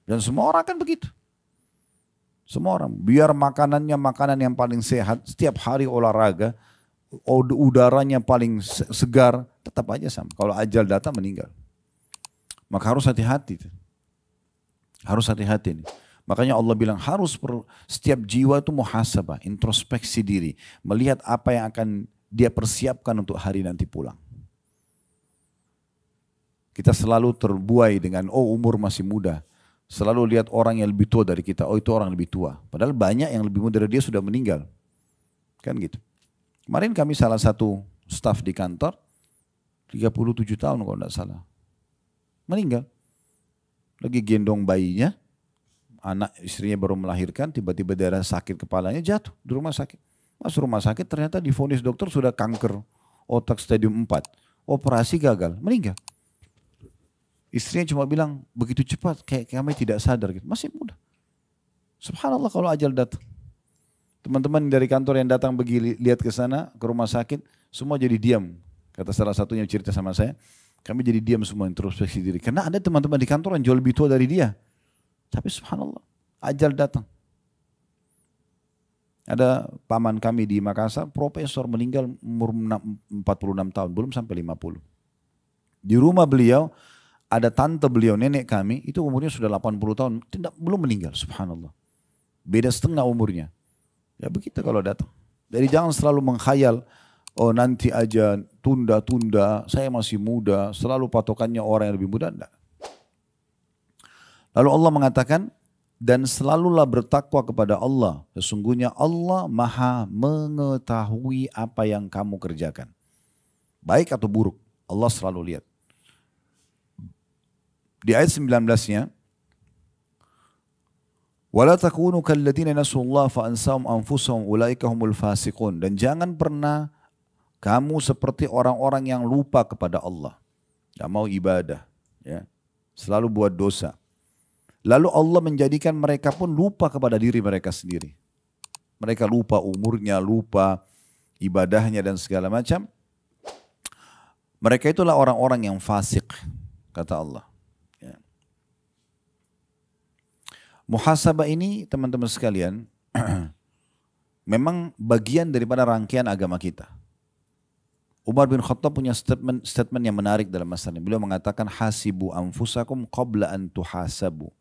Dan semua orang akan begitu. Semua orang, biar makanannya makanan yang paling sehat, setiap hari olahraga, udaranya paling segar, tetap aja sama. Kalau ajal datang meninggal. Maka harus hati-hati. Harus hati-hati nih. Makanya Allah bilang harus setiap jiwa itu muhasabah, introspeksi diri. Melihat apa yang akan dia persiapkan untuk hari nanti pulang. Kita selalu terbuai dengan, oh umur masih muda. Selalu lihat orang yang lebih tua dari kita, oh itu orang lebih tua. Padahal banyak yang lebih muda dari dia sudah meninggal. Kan gitu. Kemarin kami salah satu staf di kantor, 37 tahun kalau tidak salah. Meninggal. Lagi gendong bayinya, anak istrinya baru melahirkan, tiba-tiba daerah sakit kepalanya jatuh di rumah sakit. Masuk rumah sakit ternyata divonis dokter sudah kanker otak stadium 4. Operasi gagal, meninggal. Istrinya cuma bilang begitu cepat kayak kami tidak sadar gitu. Masih muda. Subhanallah kalau ajal datang. Teman-teman dari kantor yang datang pergi lihat ke sana ke rumah sakit semua jadi diam. Kata salah satunya cerita sama saya, kami jadi diam semua introspeksi diri. Karena ada teman-teman di kantor yang jauh lebih tua dari dia. Tapi subhanallah ajal datang. Ada paman kami di Makassar, profesor meninggal umur 46 tahun, belum sampai 50. Di rumah beliau ada tante beliau, nenek kami, itu umurnya sudah 80 tahun, belum meninggal, subhanallah. Beda setengah umurnya. Ya begitu kalau datang. Jadi jangan selalu mengkhayal, oh nanti aja tunda-tunda, saya masih muda, selalu patokannya orang yang lebih muda, enggak. Lalu Allah mengatakan, dan selalulah bertakwa kepada Allah. Sesungguhnya Allah maha mengetahui apa yang kamu kerjakan. Baik atau buruk, Allah selalu lihat. Di ayat 19-nya, وَلَا تَكُونُوا كَالَّذِينَ نَسُوا اللَّهَ فَأَنْسَاهُمْ أَنْفُسَهُمْ أُولَئِكَ هُمُ الْفَاسِقُونَ. Dan jangan pernah kamu seperti orang-orang yang lupa kepada Allah. Gak mau ibadah. Ya. Selalu buat dosa. Lalu Allah menjadikan mereka pun lupa kepada diri mereka sendiri. Mereka lupa umurnya, lupa ibadahnya dan segala macam. Mereka itulah orang-orang yang fasik, kata Allah. Ya. Muhasabah ini teman-teman sekalian, memang bagian daripada rangkaian agama kita. Umar bin Khattab punya statement yang menarik dalam masalah ini. Beliau mengatakan, hasibu anfusakum qabla an tuhasabu.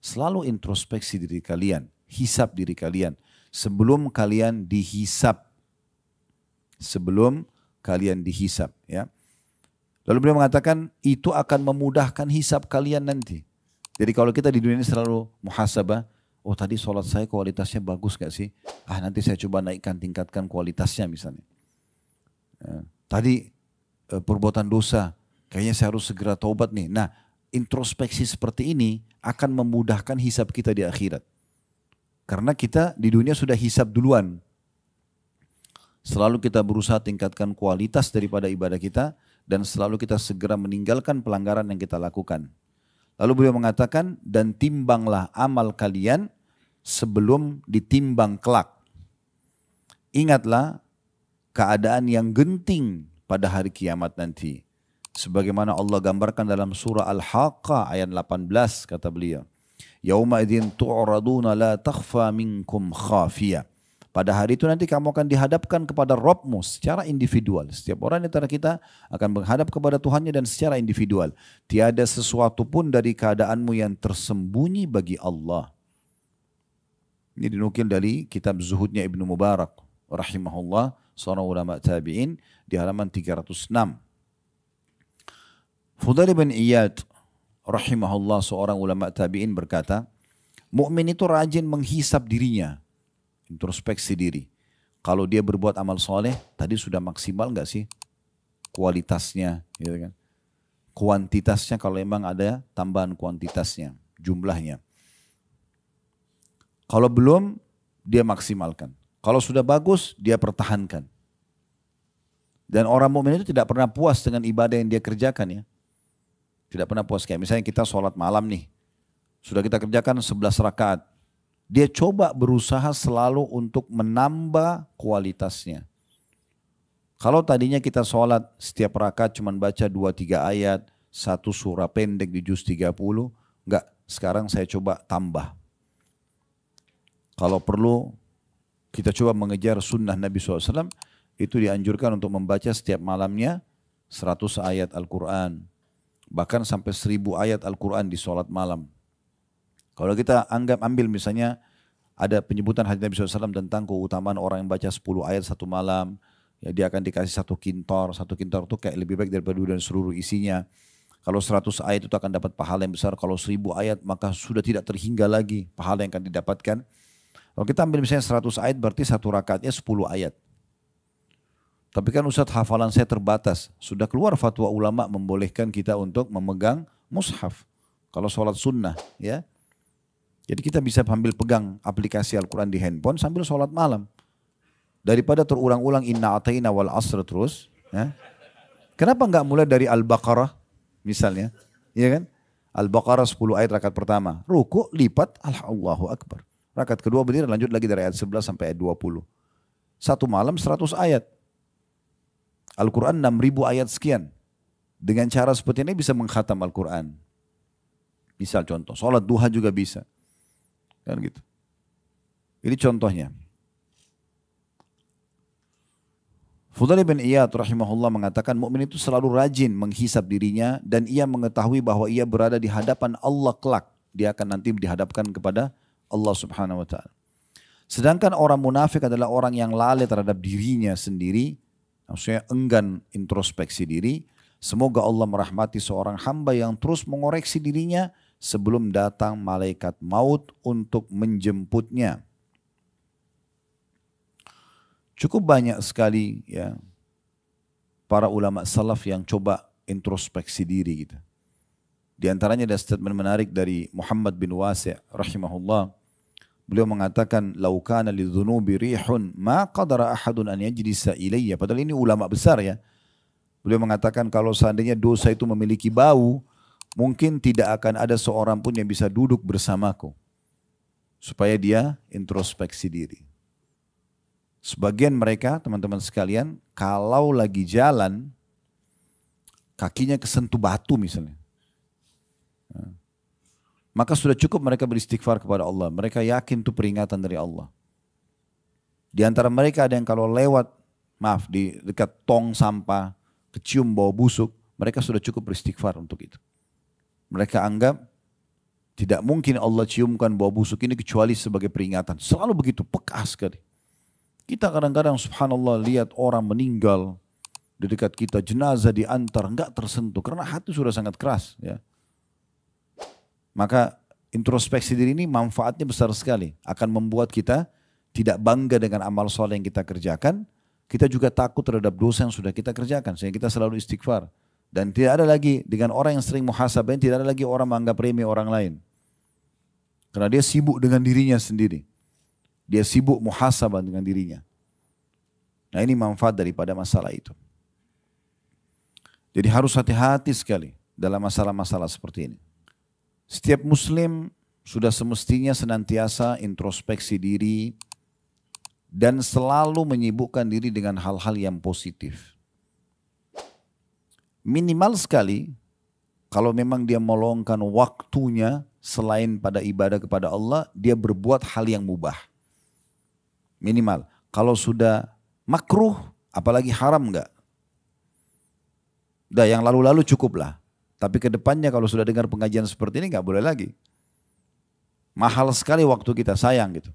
Selalu introspeksi diri kalian, hisab diri kalian sebelum kalian dihisab. Sebelum kalian dihisab, ya. Lalu beliau mengatakan itu akan memudahkan hisab kalian nanti. Jadi kalau kita di dunia ini selalu muhasabah, oh tadi sholat saya kualitasnya bagus gak sih? Nanti saya coba naikkan, tingkatkan kualitasnya misalnya. Tadi perbuatan dosa, kayaknya saya harus segera taubat nih. Nah, introspeksi seperti ini akan memudahkan hisab kita di akhirat. Karena kita di dunia sudah hisab duluan. Selalu kita berusaha tingkatkan kualitas daripada ibadah kita dan selalu kita segera meninggalkan pelanggaran yang kita lakukan. Lalu beliau mengatakan, dan timbanglah amal kalian sebelum ditimbang kelak. Ingatlah keadaan yang genting pada hari kiamat nanti. Sebagaimana Allah gambarkan dalam surah Al-Haqqah ayat 18 kata beliau. Yauma idzin tu'raduna la takhfa minkum khafiyah. Pada hari itu nanti kamu akan dihadapkan kepada Rabbmu secara individual. Setiap orang di antara kita akan menghadap kepada Tuhannya dan secara individual. Tiada sesuatu pun dari keadaanmu yang tersembunyi bagi Allah. Ini dinukil dari kitab Zuhudnya Ibnu Mubarak rahimahullah, seorang ulama tabi'in, di halaman 306. Fudail bin Iyad rahimahullah, seorang ulama tabi'in berkata, mukmin itu rajin menghisap dirinya, introspeksi diri. Kalau dia berbuat amal soleh, tadi sudah maksimal enggak sih kualitasnya, gitu kan? Kuantitasnya kalau memang ada tambahan kuantitasnya, jumlahnya. Kalau belum, dia maksimalkan. Kalau sudah bagus, dia pertahankan. Dan orang mukmin itu tidak pernah puas dengan ibadah yang dia kerjakan ya. Tidak pernah puas. Kayak misalnya kita sholat malam nih. Sudah kita kerjakan 11 rakaat. Dia coba berusaha selalu untuk menambah kualitasnya. Kalau tadinya kita sholat setiap rakaat cuma baca 2-3 ayat, satu surah pendek di juz 30, enggak, sekarang saya coba tambah. Kalau perlu kita coba mengejar sunnah Nabi SAW, itu dianjurkan untuk membaca setiap malamnya 100 ayat Al-Quran. Bahkan sampai 1000 ayat Al-Quran di sholat malam. Kalau kita ambil misalnya ada penyebutan hadis Nabi SAW tentang keutamaan orang yang baca 10 ayat satu malam, ya dia akan dikasih satu kintor itu kayak lebih baik daripada dunia dan seluruh isinya. Kalau 100 ayat itu akan dapat pahala yang besar, kalau 1000 ayat maka sudah tidak terhingga lagi pahala yang akan didapatkan. Kalau kita ambil misalnya 100 ayat berarti satu rakaatnya 10 ayat. Tapi kan Ustadz hafalan saya terbatas. Sudah keluar fatwa ulama membolehkan kita untuk memegang mushaf. Kalau sholat sunnah ya. Jadi kita bisa ambil pegang aplikasi Al-Quran di handphone sambil sholat malam. Daripada terulang-ulang inna atayna wal asr terus. Ya. Kenapa enggak mulai dari Al-Baqarah misalnya. Ya kan? Al-Baqarah 10 ayat rakaat pertama. Ruku lipat Allahu Akbar. Rakaat kedua berdiri lanjut lagi dari ayat 11 sampai ayat 20. Satu malam 100 ayat. Al-Quran 6000 ayat sekian. Dengan cara seperti ini bisa mengkhatam Al-Quran. Misal contoh, sholat duha juga bisa. Kan gitu. Ini contohnya. Fudail bin Iyad rahimahullah mengatakan mukmin itu selalu rajin menghisab dirinya dan ia mengetahui bahwa ia berada di hadapan Allah kelak. Dia akan nanti dihadapkan kepada Allah Subhanahu wa taala. Sedangkan orang munafik adalah orang yang lalai terhadap dirinya sendiri, maksudnya enggan introspeksi diri. Semoga Allah merahmati seorang hamba yang terus mengoreksi dirinya sebelum datang malaikat maut untuk menjemputnya. Cukup banyak sekali ya para ulama salaf yang coba introspeksi diri gitu. Di antaranya ada statement menarik dari Muhammad bin Wasi' rahimahullah. Beliau mengatakan, "Lau kana lidzunubi rihun ma qadara ahadun an yajlisa ilayya." Padahal ini ulama besar ya. Beliau mengatakan kalau seandainya dosa itu memiliki bau, mungkin tidak akan ada seorang pun yang bisa duduk bersamaku. Supaya dia introspeksi diri. Sebagian mereka, teman-teman sekalian, kalau lagi jalan, kakinya kesentuh batu misalnya. Maka sudah cukup mereka beristighfar kepada Allah. Mereka yakin itu peringatan dari Allah. Di antara mereka ada yang kalau lewat, di dekat tong sampah, kecium bau busuk, mereka sudah cukup beristighfar untuk itu. Mereka anggap tidak mungkin Allah ciumkan bau busuk ini kecuali sebagai peringatan. Selalu begitu, peka sekali. Kita kadang-kadang subhanallah lihat orang meninggal di dekat kita, jenazah diantar, enggak tersentuh karena hati sudah sangat keras. Ya. Maka introspeksi diri ini manfaatnya besar sekali, akan membuat kita tidak bangga dengan amal soleh yang kita kerjakan. Kita juga takut terhadap dosa yang sudah kita kerjakan, sehingga kita selalu istighfar. Dan tidak ada lagi dengan orang yang sering muhasabah, tidak ada lagi orang menganggap remeh orang lain. Karena dia sibuk dengan dirinya sendiri. Dia sibuk muhasabah dengan dirinya. Nah ini manfaat daripada masalah itu. Jadi harus hati-hati sekali dalam masalah-masalah seperti ini. Setiap muslim sudah semestinya senantiasa introspeksi diri dan selalu menyibukkan diri dengan hal-hal yang positif. Minimal sekali, kalau memang dia meluangkan waktunya selain pada ibadah kepada Allah, dia berbuat hal yang mubah. Minimal. Kalau sudah makruh, apalagi haram enggak? Udah yang lalu-lalu cukuplah. Tapi ke depannya kalau sudah dengar pengajian seperti ini enggak boleh lagi. Mahal sekali waktu kita, sayang gitu.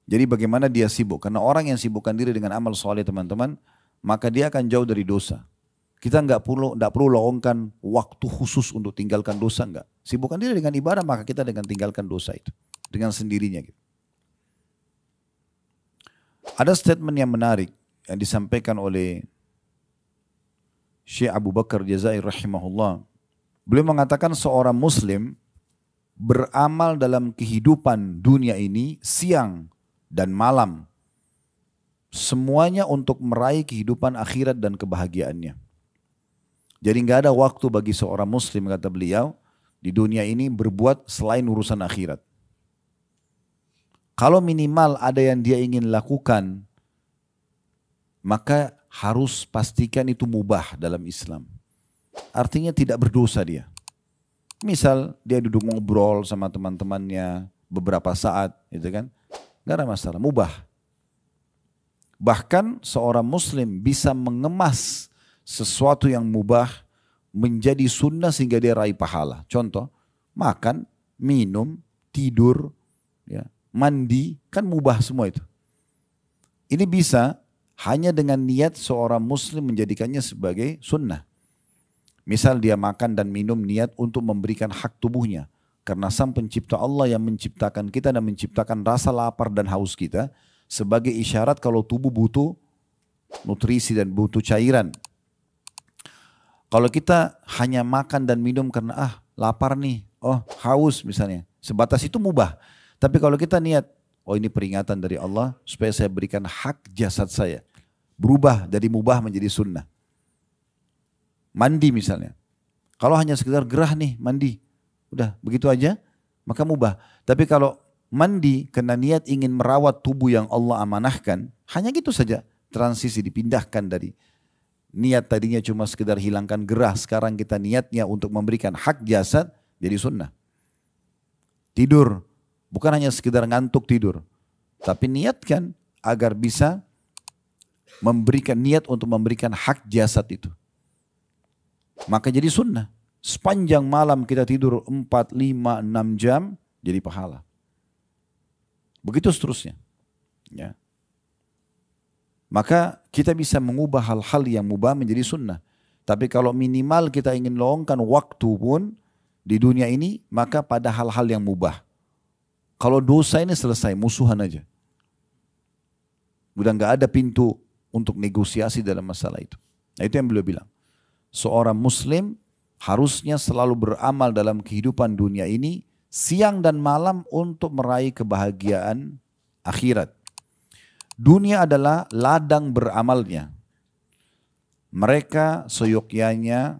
Jadi bagaimana dia sibuk? Karena orang yang sibukkan diri dengan amal soleh teman-teman, maka dia akan jauh dari dosa. Kita enggak perlu luangkan waktu khusus untuk tinggalkan dosa, enggak. Sibukkan diri dengan ibadah, maka kita dengan tinggalkan dosa itu. Dengan sendirinya gitu. Ada statement yang menarik yang disampaikan oleh Syekh Abu Bakar Jazair rahimahullah. Beliau mengatakan seorang muslim beramal dalam kehidupan dunia ini siang dan malam. Semuanya untuk meraih kehidupan akhirat dan kebahagiaannya. Jadi nggak ada waktu bagi seorang muslim, kata beliau, di dunia ini berbuat selain urusan akhirat. Kalau minimal ada yang dia ingin lakukan, maka harus pastikan itu mubah dalam Islam. Artinya tidak berdosa dia. Misal dia duduk ngobrol sama teman-temannya beberapa saat, gitu kan? Gak ada masalah, mubah. Bahkan seorang muslim bisa mengemas sesuatu yang mubah menjadi sunnah sehingga dia raih pahala. Contoh, makan, minum, tidur, ya, mandi, kan mubah semua itu. Ini bisa hanya dengan niat seorang muslim menjadikannya sebagai sunnah. Misal dia makan dan minum niat untuk memberikan hak tubuhnya. Karena sang pencipta Allah yang menciptakan kita dan menciptakan rasa lapar dan haus kita sebagai isyarat kalau tubuh butuh nutrisi dan butuh cairan. Kalau kita hanya makan dan minum karena lapar nih, haus misalnya, sebatas itu mubah. Tapi kalau kita niat, ini peringatan dari Allah supaya saya berikan hak jasad saya. Berubah dari mubah menjadi sunnah. Mandi misalnya. Kalau hanya sekedar gerah nih mandi. Udah begitu aja maka mubah. Tapi kalau mandi karena niat ingin merawat tubuh yang Allah amanahkan. Hanya gitu saja. Transisi dipindahkan dari niat tadinya cuma sekedar hilangkan gerah. Sekarang kita niatnya untuk memberikan hak jasad jadi sunnah. Tidur. Bukan hanya sekedar ngantuk tidur. Tapi niatkan agar bisa memberikan niat untuk memberikan hak jasad itu. Maka jadi sunnah. Sepanjang malam kita tidur 4, 5, 6 jam jadi pahala. Begitu seterusnya. Ya. Maka kita bisa mengubah hal-hal yang mubah menjadi sunnah. Tapi kalau minimal kita ingin luangkan waktu pun di dunia ini, maka pada hal-hal yang mubah. Kalau dosa ini selesai, musuhan aja. Udah gak ada pintu untuk negosiasi dalam masalah itu. Nah itu yang beliau bilang. Seorang muslim harusnya selalu beramal dalam kehidupan dunia ini siang dan malam untuk meraih kebahagiaan akhirat. Dunia adalah ladang beramalnya. Mereka seyogyanya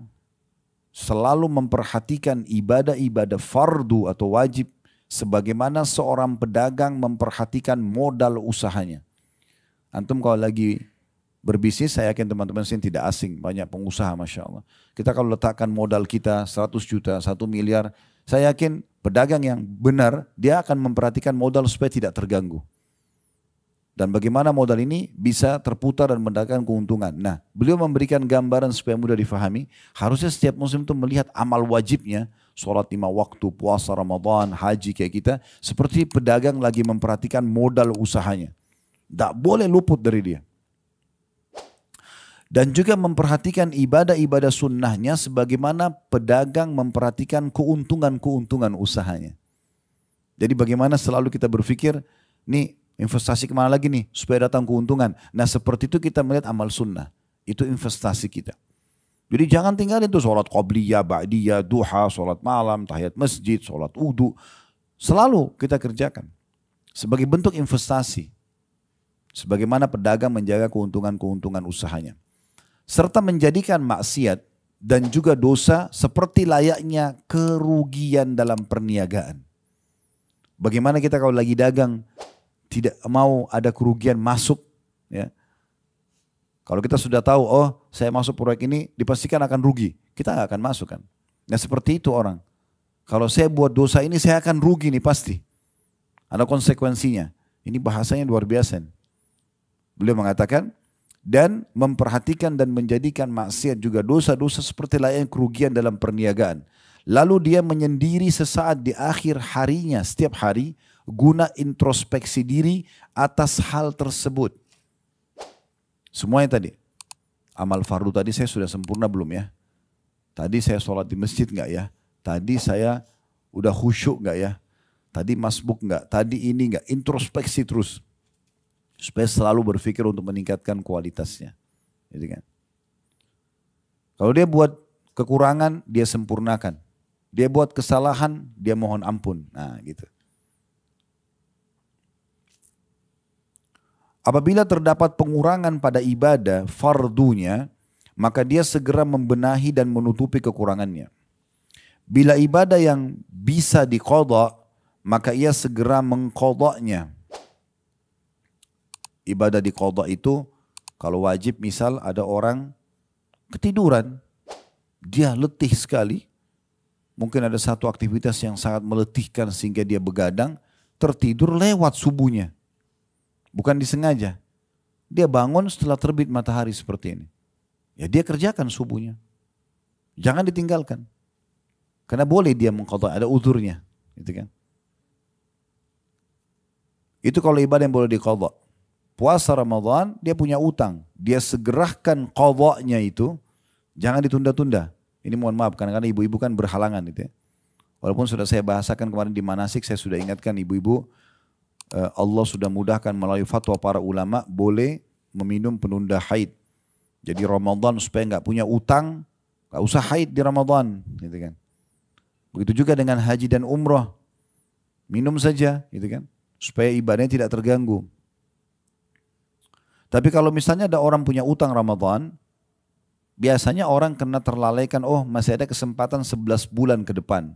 selalu memperhatikan ibadah-ibadah fardu atau wajib sebagaimana seorang pedagang memperhatikan modal usahanya. Antum kalau lagi berbisnis, saya yakin teman-teman sini tidak asing, banyak pengusaha Masya Allah. Kita kalau letakkan modal kita 100 juta, 1 miliar, saya yakin pedagang yang benar, dia akan memperhatikan modal supaya tidak terganggu. Dan bagaimana modal ini bisa terputar dan mendapatkan keuntungan. Nah, beliau memberikan gambaran supaya mudah difahami, harusnya setiap muslim itu melihat amal wajibnya, sholat 5 waktu, puasa Ramadan, haji kayak kita, seperti pedagang lagi memperhatikan modal usahanya. Tidak boleh luput dari dia. Dan juga memperhatikan ibadah-ibadah sunnahnya sebagaimana pedagang memperhatikan keuntungan-keuntungan usahanya. Jadi bagaimana selalu kita berpikir, nih investasi kemana lagi nih supaya datang keuntungan. Nah seperti itu kita melihat amal sunnah. Itu investasi kita. Jadi jangan tinggalin tuh sholat qobliyah, ba'diyah, duha, sholat malam, tahiyat masjid, sholat wudu. Selalu kita kerjakan. Sebagai bentuk investasi. Sebagaimana pedagang menjaga keuntungan-keuntungan usahanya. Serta menjadikan maksiat dan juga dosa seperti layaknya kerugian dalam perniagaan. Bagaimana kita kalau lagi dagang tidak mau ada kerugian masuk, ya. Kalau kita sudah tahu, oh saya masuk proyek ini dipastikan akan rugi, kita nggak akan masuk kan. Nah seperti itu orang. Kalau saya buat dosa ini saya akan rugi nih pasti. Ada konsekuensinya. Ini bahasanya luar biasa. Beliau mengatakan, dan memperhatikan dan menjadikan maksiat juga dosa-dosa seperti layaknya kerugian dalam perniagaan. Lalu dia menyendiri sesaat di akhir harinya setiap hari guna introspeksi diri atas hal tersebut. Semuanya tadi. Amal fardu tadi saya sudah sempurna belum ya? Tadi saya sholat di masjid enggak ya? Tadi saya udah khusyuk enggak ya? Tadi masbuk enggak? Tadi ini enggak? Introspeksi terus. Supaya selalu berpikir untuk meningkatkan kualitasnya. Gitu kan? Kalau dia buat kekurangan, dia sempurnakan. Dia buat kesalahan, dia mohon ampun. Nah gitu. Apabila terdapat pengurangan pada ibadah fardunya, maka dia segera membenahi dan menutupi kekurangannya. Bila ibadah yang bisa diqadha, maka ia segera mengqadhanya. Ibadah diqadha itu kalau wajib misal ada orang ketiduran, dia letih sekali, mungkin ada satu aktivitas yang sangat meletihkan sehingga dia begadang, tertidur lewat subuhnya. Bukan disengaja. Dia bangun setelah terbit matahari seperti ini. Ya dia kerjakan subuhnya. Jangan ditinggalkan. Karena boleh dia mengqadha, ada uzurnya. Gitu kan. Itu kalau ibadah yang boleh diqadha. Puasa Ramadan dia punya utang. Dia segerakan qadhanya itu. Jangan ditunda-tunda. Ini mohon maaf karena ibu-ibu kan berhalangan gitu ya. Walaupun sudah saya bahasakan kemarin di manasik, saya sudah ingatkan ibu-ibu. Allah sudah mudahkan melalui fatwa para ulama boleh meminum penunda haid. Jadi Ramadan supaya nggak punya utang, nggak usah haid di Ramadan, gitu kan. Begitu juga dengan haji dan umrah, minum saja, gitu kan, supaya ibadahnya tidak terganggu. Tapi kalau misalnya ada orang punya utang Ramadan, biasanya orang kena terlalaikan, oh masih ada kesempatan 11 bulan ke depan.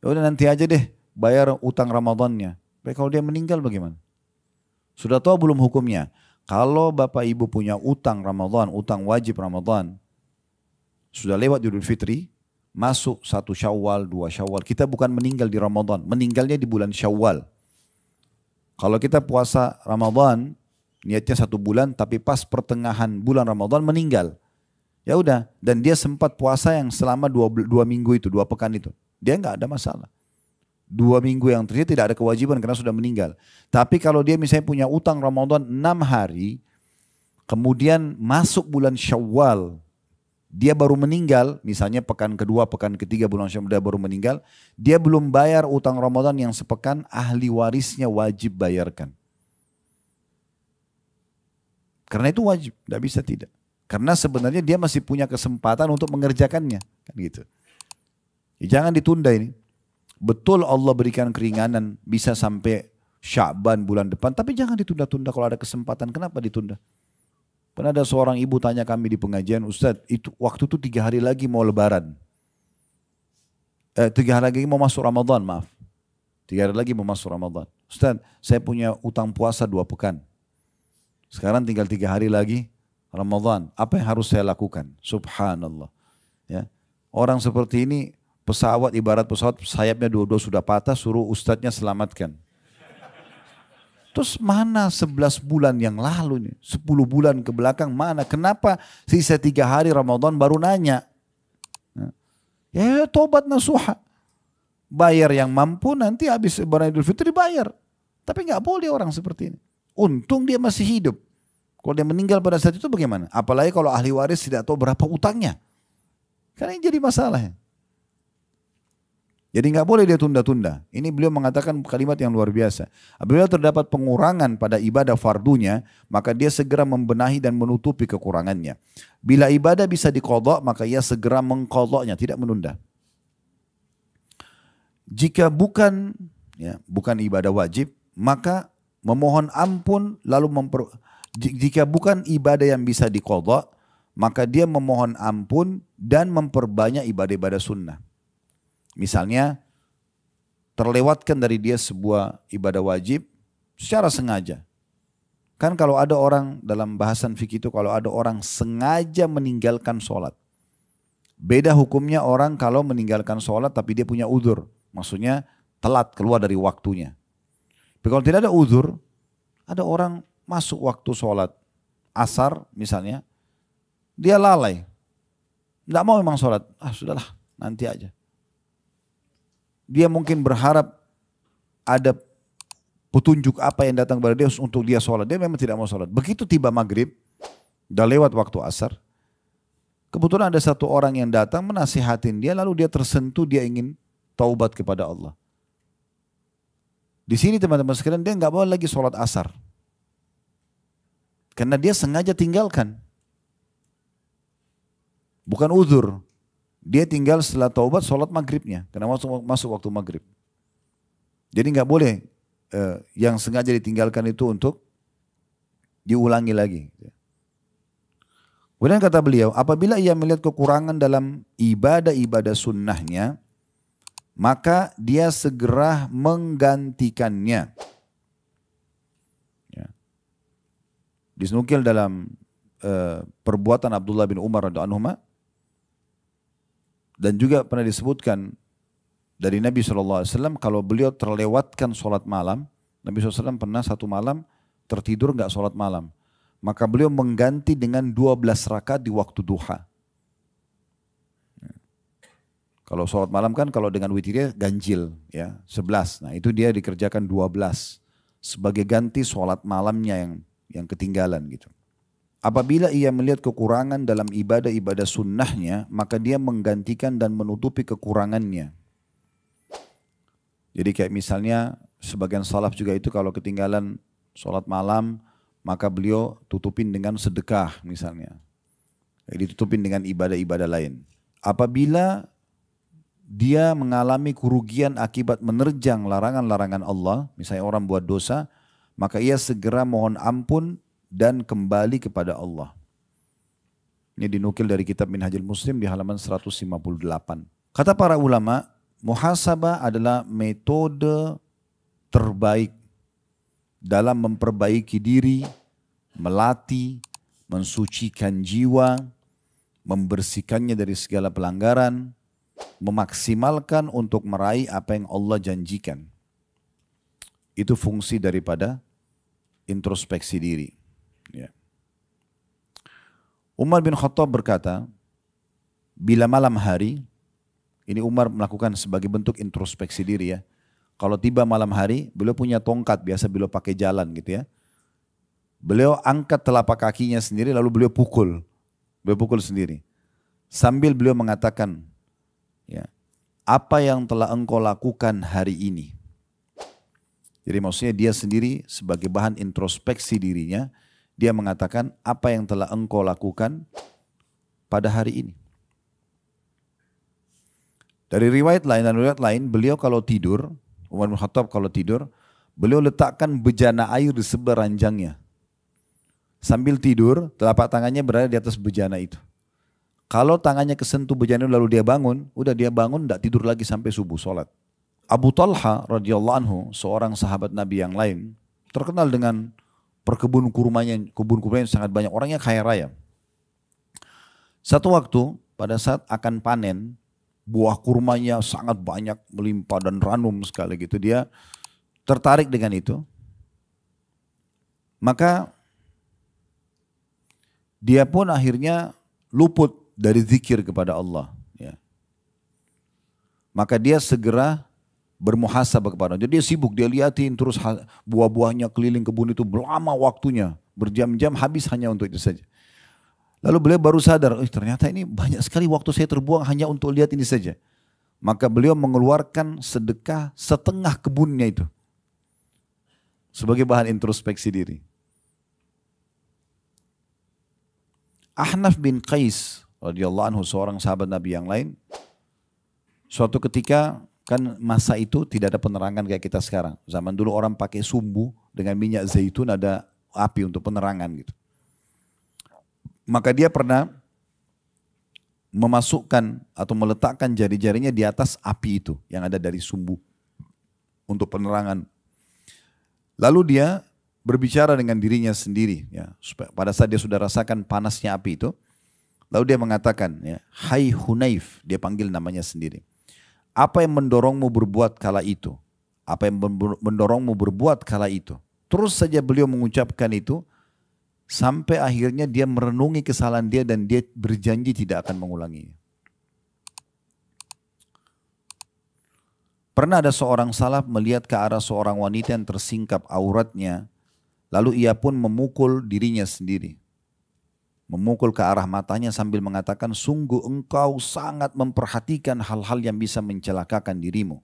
Ya udah nanti aja deh bayar utang Ramadannya. Tapi kalau dia meninggal bagaimana? Sudah tahu belum hukumnya? Kalau bapak ibu punya utang Ramadan, utang wajib Ramadan, sudah lewat Idul Fitri, masuk 1 Syawal, 2 Syawal. Kita bukan meninggal di Ramadan, meninggalnya di bulan Syawal. Kalau kita puasa Ramadan, niatnya 1 bulan, tapi pas pertengahan bulan Ramadan meninggal. Ya udah, dan dia sempat puasa yang selama 2 minggu itu, 2 pekan itu. Dia nggak ada masalah. 2 minggu yang terjadi tidak ada kewajiban karena sudah meninggal. Tapi kalau dia misalnya punya utang Ramadan 6 hari, kemudian masuk bulan Syawal, dia baru meninggal, misalnya pekan kedua, pekan ketiga bulan Syawal dia baru meninggal, dia belum bayar utang Ramadan yang sepekan, ahli warisnya wajib bayarkan. Karena itu wajib, tidak bisa tidak. Karena sebenarnya dia masih punya kesempatan untuk mengerjakannya, kan gitu. Ya, jangan ditunda ini. Betul Allah berikan keringanan bisa sampai Sya'ban bulan depan, tapi jangan ditunda-tunda kalau ada kesempatan. Kenapa ditunda? Pernah ada seorang ibu tanya kami di pengajian, Ustadz, itu waktu itu 3 hari lagi mau lebaran. 3 hari lagi mau masuk Ramadan, maaf. 3 hari lagi mau masuk Ramadan. Ustadz, saya punya utang puasa 2 pekan. Sekarang tinggal 3 hari lagi Ramadan. Apa yang harus saya lakukan? Subhanallah. Ya. Orang seperti ini, pesawat ibarat pesawat sayapnya dua-dua sudah patah, suruh ustadznya selamatkan. Terus mana 11 bulan yang lalu nih, 10 bulan ke belakang mana? Kenapa sisa 3 hari Ramadan baru nanya? Ya tobat nasuha. Bayar yang mampu, nanti habis lebaran Idul Fitri bayar. Tapi nggak boleh orang seperti ini. Untung dia masih hidup. Kalau dia meninggal pada saat itu bagaimana? Apalagi kalau ahli waris tidak tahu berapa utangnya. Karena ini jadi masalah. Jadi nggak boleh dia tunda-tunda. Ini beliau mengatakan kalimat yang luar biasa. Apabila terdapat pengurangan pada ibadah fardunya, maka dia segera membenahi dan menutupi kekurangannya. Bila ibadah bisa diqadha, maka ia segera mengqadhanya, tidak menunda. Jika bukan ibadah wajib, maka memohon ampun lalu jika bukan ibadah yang bisa diqadha, maka dia memohon ampun dan memperbanyak ibadah-ibadah sunnah. Misalnya terlewatkan dari dia sebuah ibadah wajib secara sengaja. Kan kalau ada orang dalam bahasan fikih itu, kalau ada orang sengaja meninggalkan sholat. Beda hukumnya orang kalau meninggalkan sholat tapi dia punya uzur. Maksudnya telat keluar dari waktunya. Tapi kalau tidak ada uzur, ada orang masuk waktu sholat asar misalnya, dia lalai. Tidak mau memang sholat, sudahlah nanti aja. Dia mungkin berharap ada petunjuk apa yang datang kepada dia untuk dia sholat. Dia memang tidak mau sholat. Begitu tiba maghrib, udah lewat waktu asar. Kebetulan ada satu orang yang datang menasihatin dia, lalu dia tersentuh, dia ingin taubat kepada Allah. Di sini teman-teman sekalian, dia nggak boleh lagi sholat asar. Karena dia sengaja tinggalkan. Bukan uzur. Dia tinggal setelah taubat sholat maghribnya. Karena masuk waktu maghrib. Jadi nggak boleh yang sengaja ditinggalkan itu untuk diulangi lagi. Kemudian kata beliau, apabila ia melihat kekurangan dalam ibadah-ibadah sunnahnya, maka dia segera menggantikannya. Ya. Disnukil dalam perbuatan Abdullah bin Umar radhiyallahu anhu, dan juga pernah disebutkan dari Nabi SAW kalau beliau terlewatkan sholat malam, Nabi SAW pernah satu malam tertidur nggak sholat malam, maka beliau mengganti dengan 12 rakaat di waktu duha. Kalau sholat malam kan kalau dengan witirnya ganjil ya 11. Nah itu dia dikerjakan 12 sebagai ganti sholat malamnya yang ketinggalan gitu. Apabila ia melihat kekurangan dalam ibadah-ibadah sunnahnya, maka dia menggantikan dan menutupi kekurangannya. Jadi kayak misalnya sebagian salaf juga itu kalau ketinggalan sholat malam, maka beliau tutupin dengan sedekah misalnya. Ditutupin dengan ibadah-ibadah lain. Apabila dia mengalami kerugian akibat menerjang larangan-larangan Allah, misalnya orang buat dosa, maka ia segera mohon ampun dan kembali kepada Allah. Ini dinukil dari kitab Minhajul Muslim di halaman 158. Kata para ulama, muhasabah adalah metode terbaik dalam memperbaiki diri, melatih, mensucikan jiwa, membersihkannya dari segala pelanggaran, memaksimalkan untuk meraih apa yang Allah janjikan. Itu fungsi daripada introspeksi diri. Ya. Umar bin Khattab berkata, bila malam hari, ini Umar melakukan sebagai bentuk introspeksi diri ya. Kalau tiba malam hari, beliau punya tongkat, biasa beliau pakai jalan gitu ya. Beliau angkat telapak kakinya sendiri lalu beliau pukul sendiri. Sambil beliau mengatakan, ya, apa yang telah engkau lakukan hari ini? Jadi maksudnya dia sendiri sebagai bahan introspeksi dirinya, dia mengatakan apa yang telah engkau lakukan pada hari ini. Dari riwayat lain dan riwayat lain, beliau kalau tidur, Umar bin Khattab kalau tidur, beliau letakkan bejana air di sebelah ranjangnya. Sambil tidur, telapak tangannya berada di atas bejana itu. Kalau tangannya kesentuh bejana lalu dia bangun, udah dia bangun tidak tidur lagi sampai subuh sholat. Abu Talha radhiyallahu anhu, seorang sahabat Nabi yang lain, terkenal dengan kebun kurmanya yang sangat banyak, orangnya kaya raya. Satu waktu pada saat akan panen, buah kurmanya sangat banyak, melimpah dan ranum sekali gitu, dia tertarik dengan itu. Maka dia pun akhirnya luput dari zikir kepada Allah. Ya. Maka dia segera bermuhasabah kepada Allah. Jadi dia sibuk, dia liatin terus buah-buahnya keliling kebun itu lama waktunya, berjam-jam habis hanya untuk itu saja. Lalu beliau baru sadar, ternyata ini banyak sekali waktu saya terbuang hanya untuk lihat ini saja. Maka beliau mengeluarkan sedekah setengah kebunnya itu sebagai bahan introspeksi diri. Ahnaf bin Qais radhiyallahu anhu, seorang sahabat Nabi yang lain, suatu ketika, kan masa itu tidak ada penerangan kayak kita sekarang. Zaman dulu orang pakai sumbu dengan minyak zaitun, ada api untuk penerangan gitu. Maka dia pernah memasukkan atau meletakkan jari-jarinya di atas api itu yang ada dari sumbu untuk penerangan. Lalu dia berbicara dengan dirinya sendiri, ya, pada saat dia sudah rasakan panasnya api itu, lalu dia mengatakan, ya, hai Hunaif, dia panggil namanya sendiri. Apa yang mendorongmu berbuat kala itu? Apa yang mendorongmu berbuat kala itu? Terus saja beliau mengucapkan itu, sampai akhirnya dia merenungi kesalahan dia dan dia berjanji tidak akan mengulanginya. Pernah ada seorang salaf melihat ke arah seorang wanita yang tersingkap auratnya, lalu ia pun memukul dirinya sendiri. Memukul ke arah matanya sambil mengatakan, sungguh engkau sangat memperhatikan hal-hal yang bisa mencelakakan dirimu.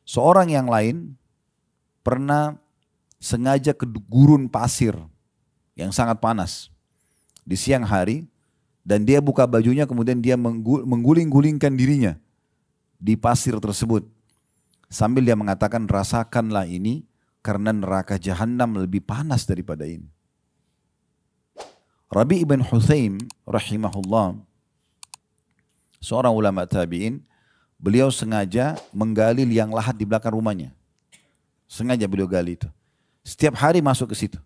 Seorang yang lain pernah sengaja ke gurun pasir yang sangat panas di siang hari, dan dia buka bajunya kemudian dia mengguling-gulingkan dirinya di pasir tersebut. Sambil dia mengatakan, rasakanlah ini karena neraka Jahannam lebih panas daripada ini. Rabi' ibn Huthaim rahimahullah, seorang ulama tabi'in, beliau sengaja menggali liang lahat di belakang rumahnya. Sengaja beliau gali itu. Setiap hari masuk ke situ.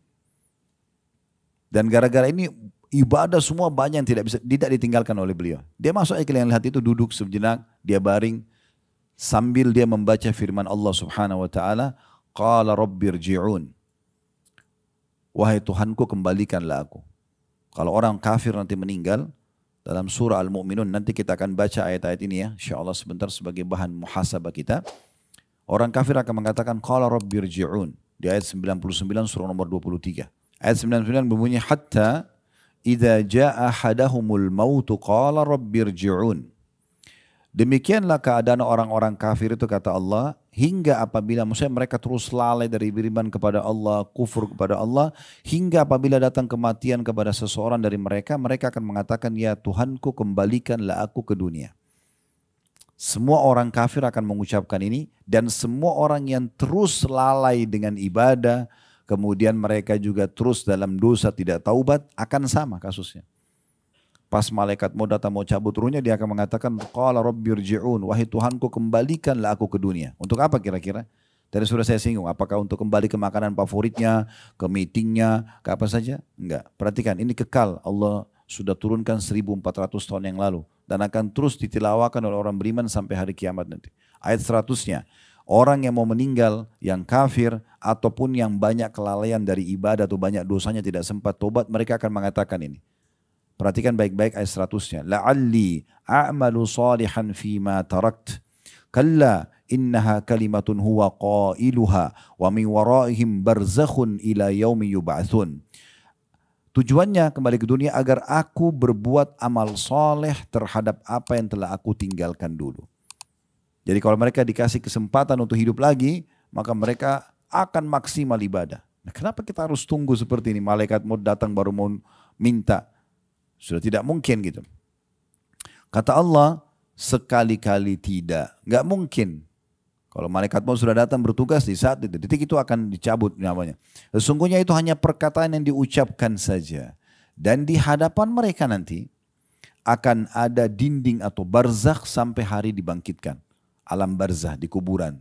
Dan gara-gara ini ibadah semua banyak yang tidak ditinggalkan oleh beliau. Dia masuk ke liang lahat itu, duduk sejenak, dia baring sambil dia membaca firman Allah Subhanahu wa taala, qala rabbirji'un. Wahai Tuhanku, kembalikanlah aku. Kalau orang kafir nanti meninggal, dalam surah Al-Mu'minun, nanti kita akan baca ayat-ayat ini ya, insyaAllah sebentar sebagai bahan muhasabah kita. Orang kafir akan mengatakan, qala rabbirji'un. Di ayat 99 surah nomor 23. Ayat 99 berbunyi, hatta idza ja'a ahadahumul mautu qala rabbirji'un. Demikianlah keadaan orang-orang kafir itu, kata Allah, hingga apabila, maksudnya mereka terus lalai dari beriman kepada Allah, kufur kepada Allah, hingga apabila datang kematian kepada seseorang dari mereka, mereka akan mengatakan, ya Tuhanku, kembalikanlah aku ke dunia. Semua orang kafir akan mengucapkan ini, dan semua orang yang terus lalai dengan ibadah, kemudian mereka juga terus dalam dosa tidak taubat, akan sama kasusnya. Pas malaikat mau datang mau cabut ruhnya, dia akan mengatakan, qala rabbirji'un, wahai Tuhanku, kembalikanlah aku ke dunia. Untuk apa kira-kira? Tadi sudah saya singgung, apakah untuk kembali ke makanan favoritnya, ke meetingnya, ke apa saja? Enggak. Perhatikan, ini kekal. Allah sudah turunkan 1400 tahun yang lalu, dan akan terus ditilawakan oleh orang beriman sampai hari kiamat nanti. Ayat 100-nya, orang yang mau meninggal, yang kafir, ataupun yang banyak kelalaian dari ibadah atau banyak dosanya tidak sempat tobat, mereka akan mengatakan ini. Perhatikan baik-baik ayat 100-nya. La'alli a'malu salihan fima tarakt. Kalla innaha kalimatun huwa qailuha wa min waraihim barzakhun ila yaumi yub'atsun. Tujuannya kembali ke dunia agar aku berbuat amal soleh terhadap apa yang telah aku tinggalkan dulu. Jadi kalau mereka dikasih kesempatan untuk hidup lagi, maka mereka akan maksimal ibadah. Nah, kenapa kita harus tunggu seperti ini? Malaikat mau datang baru mau minta. Sudah tidak mungkin gitu. Kata Allah, sekali-kali tidak. Nggak mungkin. Kalau malaikat mau sudah datang bertugas di saat itu, detik itu akan dicabut namanya. Sesungguhnya itu hanya perkataan yang diucapkan saja. Dan di hadapan mereka nanti akan ada dinding atau barzakh sampai hari dibangkitkan. Alam barzakh di kuburan.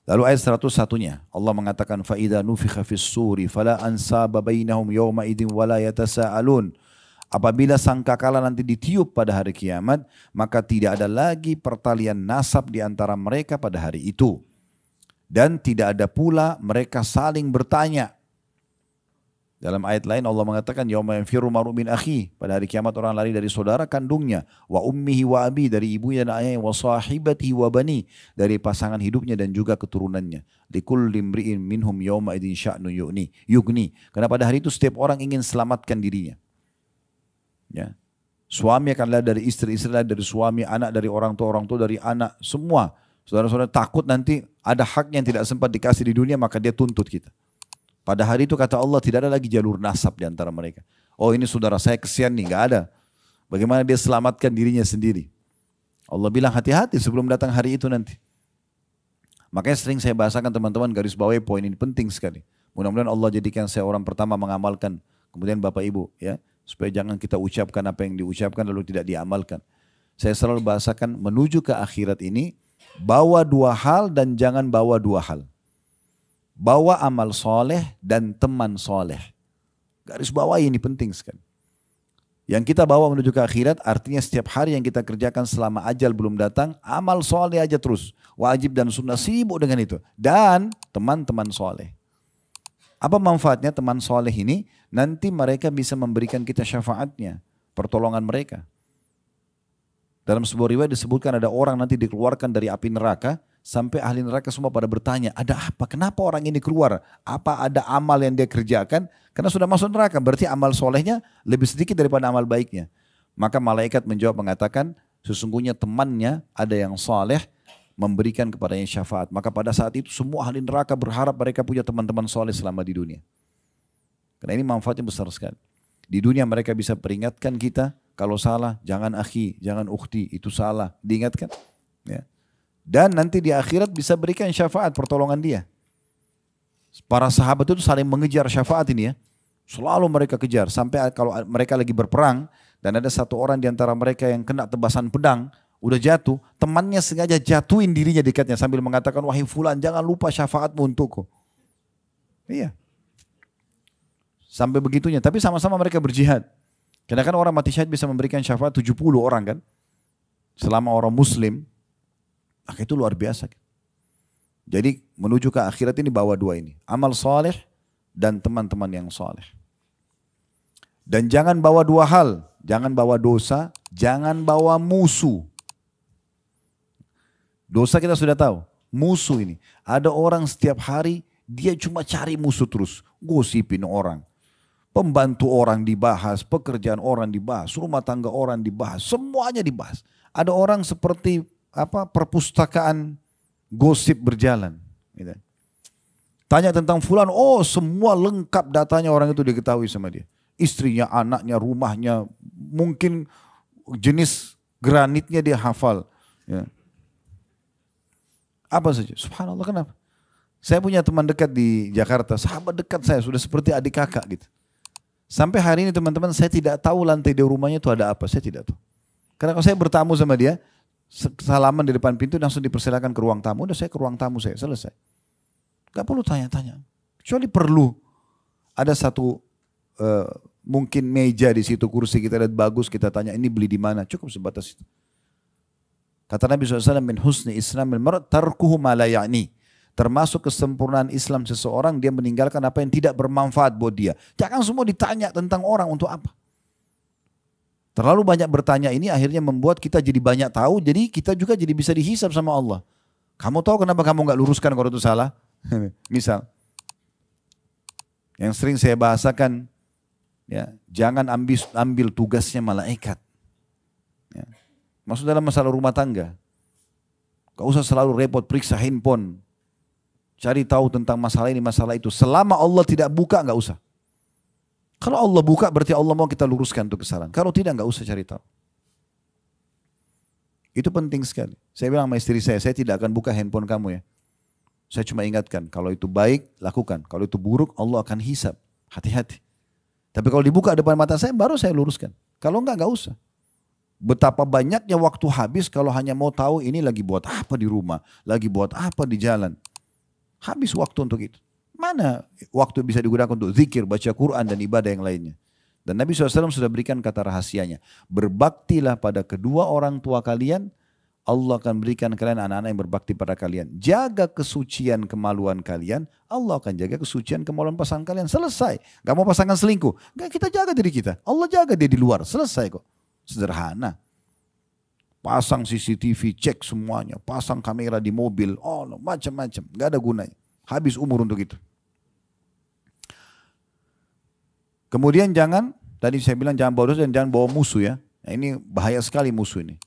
Lalu ayat 101-nya Allah mengatakan, فَإِذَا نُفِخَ فِي الصُّورِ فَلَا أَنْسَابَ بَيْنَهُمْ يَوْمَئِذٍ وَلَا يَتَسَاءَلُونَ. Apabila sangkakala nanti ditiup pada hari kiamat, maka tidak ada lagi pertalian nasab di antara mereka pada hari itu. Dan tidak ada pula mereka saling bertanya. Dalam ayat lain Allah mengatakan yauma yanfiru mar'u min akhi, pada hari kiamat orang lari dari saudara kandungnya, wa ummihi wa abi, dari ibunya dan ayahnya, wa sahibatihi wa bani, dari pasangan hidupnya dan juga keturunannya. Likulli imri'in minhum yauma idzin sya'nu yughni. Karena pada hari itu setiap orang ingin selamatkan dirinya. Ya. Suami akan lari dari istri, istri lari dari suami, anak dari orang tua dari anak, semua. Saudara-saudara takut nanti ada hak yang tidak sempat dikasih di dunia, maka dia tuntut kita. Pada hari itu kata Allah tidak ada lagi jalur nasab di antara mereka. Oh ini saudara saya kesian nih, gak ada. Bagaimana dia selamatkan dirinya sendiri. Allah bilang hati-hati sebelum datang hari itu nanti. Makanya sering saya bahasakan teman-teman, garis bawahi poin ini penting sekali. Mudah-mudahan Allah jadikan saya orang pertama mengamalkan. Kemudian Bapak Ibu ya. Supaya jangan kita ucapkan apa yang diucapkan lalu tidak diamalkan. Saya selalu bahasakan menuju ke akhirat ini. Bawa dua hal dan jangan bawa dua hal. Bawa amal soleh dan teman soleh. Garis bawah ini penting sekali. Yang kita bawa menuju ke akhirat artinya setiap hari yang kita kerjakan selama ajal belum datang, amal soleh aja terus. Wajib dan sunnah sibuk dengan itu. Dan teman-teman soleh. Apa manfaatnya teman soleh ini? Nanti mereka bisa memberikan kita syafaatnya, pertolongan mereka. Dalam sebuah riwayat disebutkan ada orang nanti dikeluarkan dari api neraka, sampai ahli neraka semua pada bertanya, ada apa? Kenapa orang ini keluar? Apa ada amal yang dia kerjakan? Karena sudah masuk neraka, berarti amal solehnya lebih sedikit daripada amal baiknya. Maka malaikat menjawab mengatakan, sesungguhnya temannya ada yang soleh, memberikan kepadanya syafaat. Maka pada saat itu semua ahli neraka berharap mereka punya teman-teman soleh selama di dunia. Karena ini manfaatnya besar sekali. Di dunia mereka bisa peringatkan kita, kalau salah jangan akhi, jangan ukhti, itu salah. Diingatkan. Ya. Dan nanti di akhirat bisa berikan syafaat pertolongan dia. Para sahabat itu saling mengejar syafaat ini ya. Selalu mereka kejar. Sampai kalau mereka lagi berperang dan ada satu orang di antara mereka yang kena tebasan pedang, udah jatuh, temannya sengaja jatuhin dirinya dekatnya sambil mengatakan, wahai fulan jangan lupa syafaatmu untukku. Iya. Sampai begitunya. Tapi sama-sama mereka berjihad. Karena kan orang mati syahid bisa memberikan syafaat 70 orang kan. Selama orang muslim. Maka itu luar biasa. Jadi menuju ke akhirat ini bawa dua ini. Amal soleh dan teman-teman yang soleh. Dan jangan bawa dua hal. Jangan bawa dosa, jangan bawa musuh. Dosa kita sudah tahu. Musuh ini. Ada orang setiap hari dia cuma cari musuh terus. Gosipin orang. Pembantu orang dibahas, pekerjaan orang dibahas, rumah tangga orang dibahas. Semuanya dibahas. Ada orang seperti perpustakaan gosip berjalan. Gitu. Tanya tentang fulan, oh semua lengkap datanya orang itu diketahui sama dia. Istrinya, anaknya, rumahnya, mungkin jenis granitnya dia hafal. Ya. Apa saja, subhanallah kenapa? Saya punya teman dekat di Jakarta, sahabat dekat saya, sudah seperti adik kakak gitu. Sampai hari ini teman-teman saya tidak tahu lantai di rumahnya itu ada apa, saya tidak tahu. Karena kalau saya bertamu sama dia, salaman di depan pintu langsung dipersilakan ke ruang tamu, udah saya ke ruang tamu saya, selesai. Gak perlu tanya-tanya, kecuali perlu ada satu mungkin meja di situ, kursi kita lihat bagus, kita tanya ini beli di mana, cukup sebatas itu. Kata Nabi SAW, min husni islamil mar' tarkuhu ma la ya'ni. Termasuk kesempurnaan Islam seseorang, dia meninggalkan apa yang tidak bermanfaat buat dia. Jangan semua ditanya tentang orang untuk apa. Terlalu banyak bertanya ini akhirnya membuat kita jadi banyak tahu, jadi kita juga jadi bisa dihisab sama Allah. Kamu tahu kenapa kamu nggak luruskan kalau itu salah? Misal, yang sering saya bahasakan, ya, jangan ambil tugasnya malaikat. Ya. Maksud dalam masalah rumah tangga. Gak usah selalu repot periksa handphone. Cari tahu tentang masalah ini, masalah itu. Selama Allah tidak buka, gak usah. Kalau Allah buka berarti Allah mau kita luruskan untuk kesalahan. Kalau tidak, gak usah cari tahu. Itu penting sekali. Saya bilang sama istri saya tidak akan buka handphone kamu ya. Saya cuma ingatkan, kalau itu baik, lakukan. Kalau itu buruk, Allah akan hisab. Hati-hati. Tapi kalau dibuka depan mata saya, baru saya luruskan. Kalau enggak, gak usah. Betapa banyaknya waktu habis kalau hanya mau tahu ini lagi buat apa di rumah, lagi buat apa di jalan. Habis waktu untuk itu. Mana waktu bisa digunakan untuk zikir, baca Quran dan ibadah yang lainnya. Dan Nabi SAW sudah berikan kata rahasianya. Berbaktilah pada kedua orang tua kalian Allah akan berikan kalian anak-anak yang berbakti pada kalian. Jaga kesucian kemaluan kalian, Allah akan jaga kesucian kemaluan pasangan kalian. Selesai. Gak mau pasangan selingkuh. Gak, kita jaga diri kita. Allah jaga dia di luar. Selesai kok. Sederhana. Pasang CCTV, cek semuanya. Pasang kamera di mobil. Oh, macam-macam. Gak ada gunanya. Habis umur untuk itu. Kemudian tadi saya bilang jangan bawa dosa dan jangan bawa musuh ya. Nah, ini bahaya sekali musuh ini.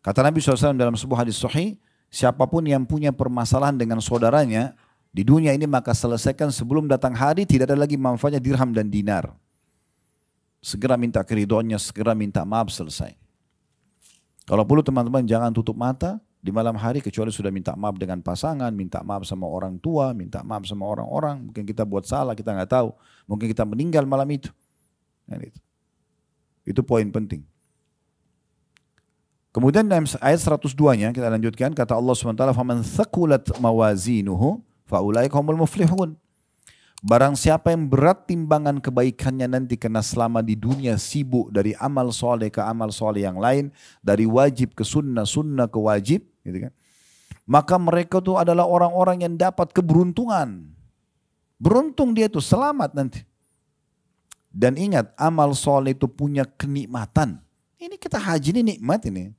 Kata Nabi SAW dalam sebuah hadis sahih, siapapun yang punya permasalahan dengan saudaranya di dunia ini maka selesaikan sebelum datang hari, tidak ada lagi manfaatnya dirham dan dinar. Segera minta keridhoannya, segera minta maaf, selesai. Kalau perlu teman-teman jangan tutup mata di malam hari kecuali sudah minta maaf dengan pasangan, minta maaf sama orang tua, minta maaf sama orang-orang. Mungkin kita buat salah, kita nggak tahu. Mungkin kita meninggal malam itu. Itu poin penting. Kemudian dalam ayat 102-nya kita lanjutkan, kata Allah SWT, "Faman thaqulat mawazinuhu faulaika humul muflihun." Barang siapa yang berat timbangan kebaikannya nanti karena selama di dunia sibuk dari amal soleh ke amal soleh yang lain, dari wajib ke sunnah, sunnah ke wajib, gitu kan? Maka mereka itu adalah orang-orang yang dapat keberuntungan. Beruntung dia itu, selamat nanti. Dan ingat, amal soleh itu punya kenikmatan. Ini kita haji ini nikmat ini.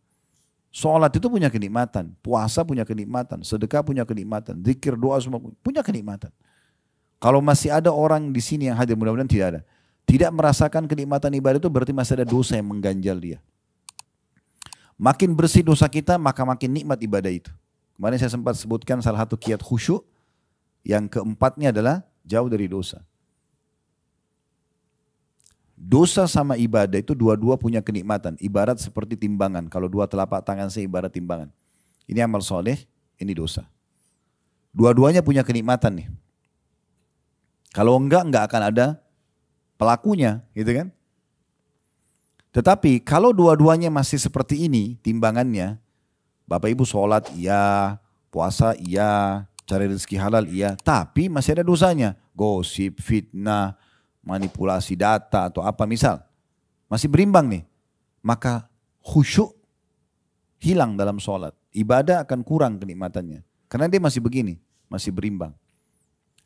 Sholat itu punya kenikmatan, puasa punya kenikmatan, sedekah punya kenikmatan, zikir, doa semua punya kenikmatan. Kalau masih ada orang di sini yang hadir, mudah-mudahan tidak ada, tidak merasakan kenikmatan ibadah itu berarti masih ada dosa yang mengganjal dia. Makin bersih dosa kita, maka makin nikmat ibadah itu. Kemarin saya sempat sebutkan salah satu kiat khusyuk, yang keempatnya adalah jauh dari dosa. Dosa sama ibadah itu dua-dua punya kenikmatan. Ibarat seperti timbangan. Kalau dua telapak tangan saya ibarat timbangan. Ini amal soleh, ini dosa. Dua-duanya punya kenikmatan nih. Kalau enggak akan ada pelakunya, gitu kan? Tetapi kalau dua-duanya masih seperti ini timbangannya, Bapak Ibu sholat iya, puasa iya, cari rezeki halal iya, tapi masih ada dosanya. Gosip, fitnah, manipulasi data atau apa misal, masih berimbang nih, maka khusyuk hilang dalam sholat. Ibadah akan kurang kenikmatannya. Karena dia masih begini, masih berimbang.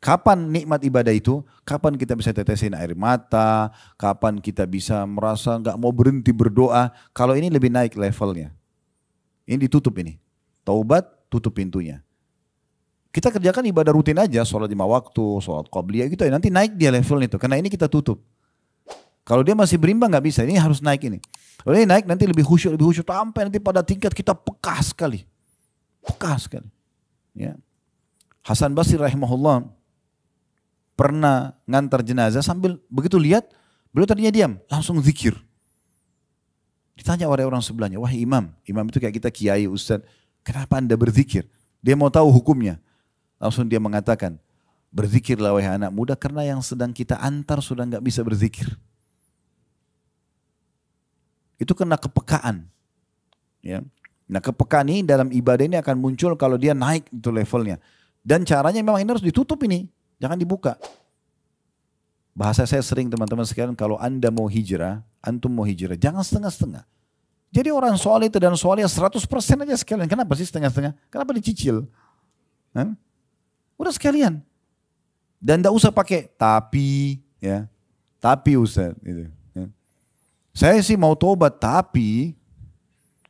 Kapan nikmat ibadah itu? Kapan kita bisa tetesin air mata? Kapan kita bisa merasa nggak mau berhenti berdoa? Kalau ini lebih naik levelnya. Ini ditutup ini. Taubat, tutup pintunya. Kita kerjakan ibadah rutin aja, sholat 5 waktu, sholat qabliyah gitu ya. Nanti naik dia level itu, karena ini kita tutup. Kalau dia masih berimbang nggak bisa, ini harus naik ini. Kalau ini naik nanti lebih khusyuk, sampai nanti pada tingkat kita peka sekali. Peka sekali. Ya. Hasan Basri rahimahullah pernah ngantar jenazah sambil begitu lihat, beliau tadinya diam, langsung zikir. Ditanya oleh orang sebelahnya, wahai imam itu kayak kita kiai, ustaz, kenapa anda berzikir? Dia mau tahu hukumnya. Langsung dia mengatakan, berzikirlah wahai anak muda karena yang sedang kita antar sudah nggak bisa berzikir. Itu kena kepekaan. Ya. Nah kepekaan ini dalam ibadah ini akan muncul kalau dia naik itu levelnya. Dan caranya memang ini harus ditutup ini, jangan dibuka. Bahasa saya sering teman-teman sekalian, kalau anda mau hijrah, antum mau hijrah, jangan setengah-setengah. Jadi orang soleh itu dan soleh 100% aja sekalian. Kenapa sih setengah-setengah? Kenapa dicicil? Hah? Udah sekalian. Dan tidak usah pakai tapi, ya, tapi Ustaz. Gitu, ya. Saya sih mau tobat tapi,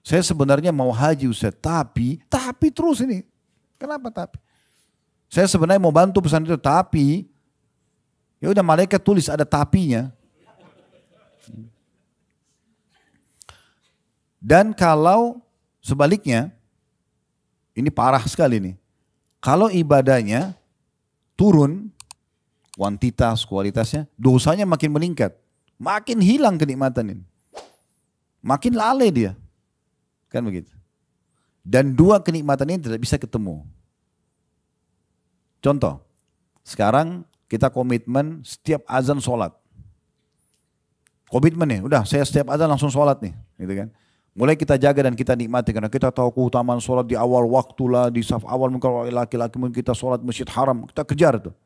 saya sebenarnya mau haji Ustaz tapi terus ini. Kenapa tapi? Saya sebenarnya mau bantu pesan itu tapi, ya udah malaikat tulis ada tapinya. Dan kalau sebaliknya, ini parah sekali nih. Kalau ibadahnya turun, kuantitas, kualitasnya, dosanya makin meningkat. Makin hilang kenikmatan ini. Makin lalai dia. Kan begitu. Dan dua kenikmatan ini tidak bisa ketemu. Contoh, sekarang kita komitmen setiap azan sholat. Komitmen nih, udah saya setiap azan langsung sholat nih. Gitu kan. Mulai kita jaga dan kita nikmati karena kita tahu keutamaan sholat di awal waktu lah, di saf awal mungkin laki-laki mungkin kita sholat masjid haram, kita kejar tuh.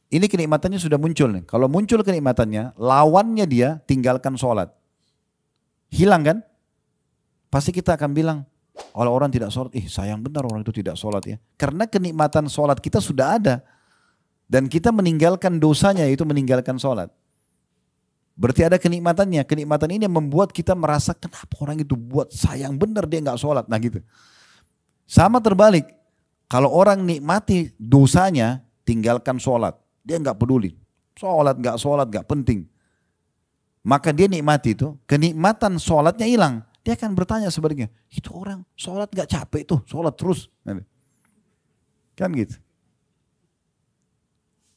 Ini kenikmatannya sudah muncul nih. Kalau muncul kenikmatannya, lawannya dia tinggalkan sholat. Hilang kan? Pasti kita akan bilang, Kalau orang tidak sholat, sayang benar orang itu tidak sholat ya. Karena kenikmatan sholat kita sudah ada. Dan kita meninggalkan dosanya, yaitu meninggalkan sholat. Berarti ada kenikmatannya. Kenikmatan ini yang membuat kita merasa, kenapa orang itu buat sayang benar dia nggak sholat. Nah gitu. Sama terbalik. Kalau orang nikmati dosanya, tinggalkan sholat. Dia nggak peduli. Sholat nggak penting. Maka dia nikmati itu, kenikmatan sholatnya hilang. Dia akan bertanya sebaliknya, itu orang sholat gak capek tuh, sholat terus. Kan gitu.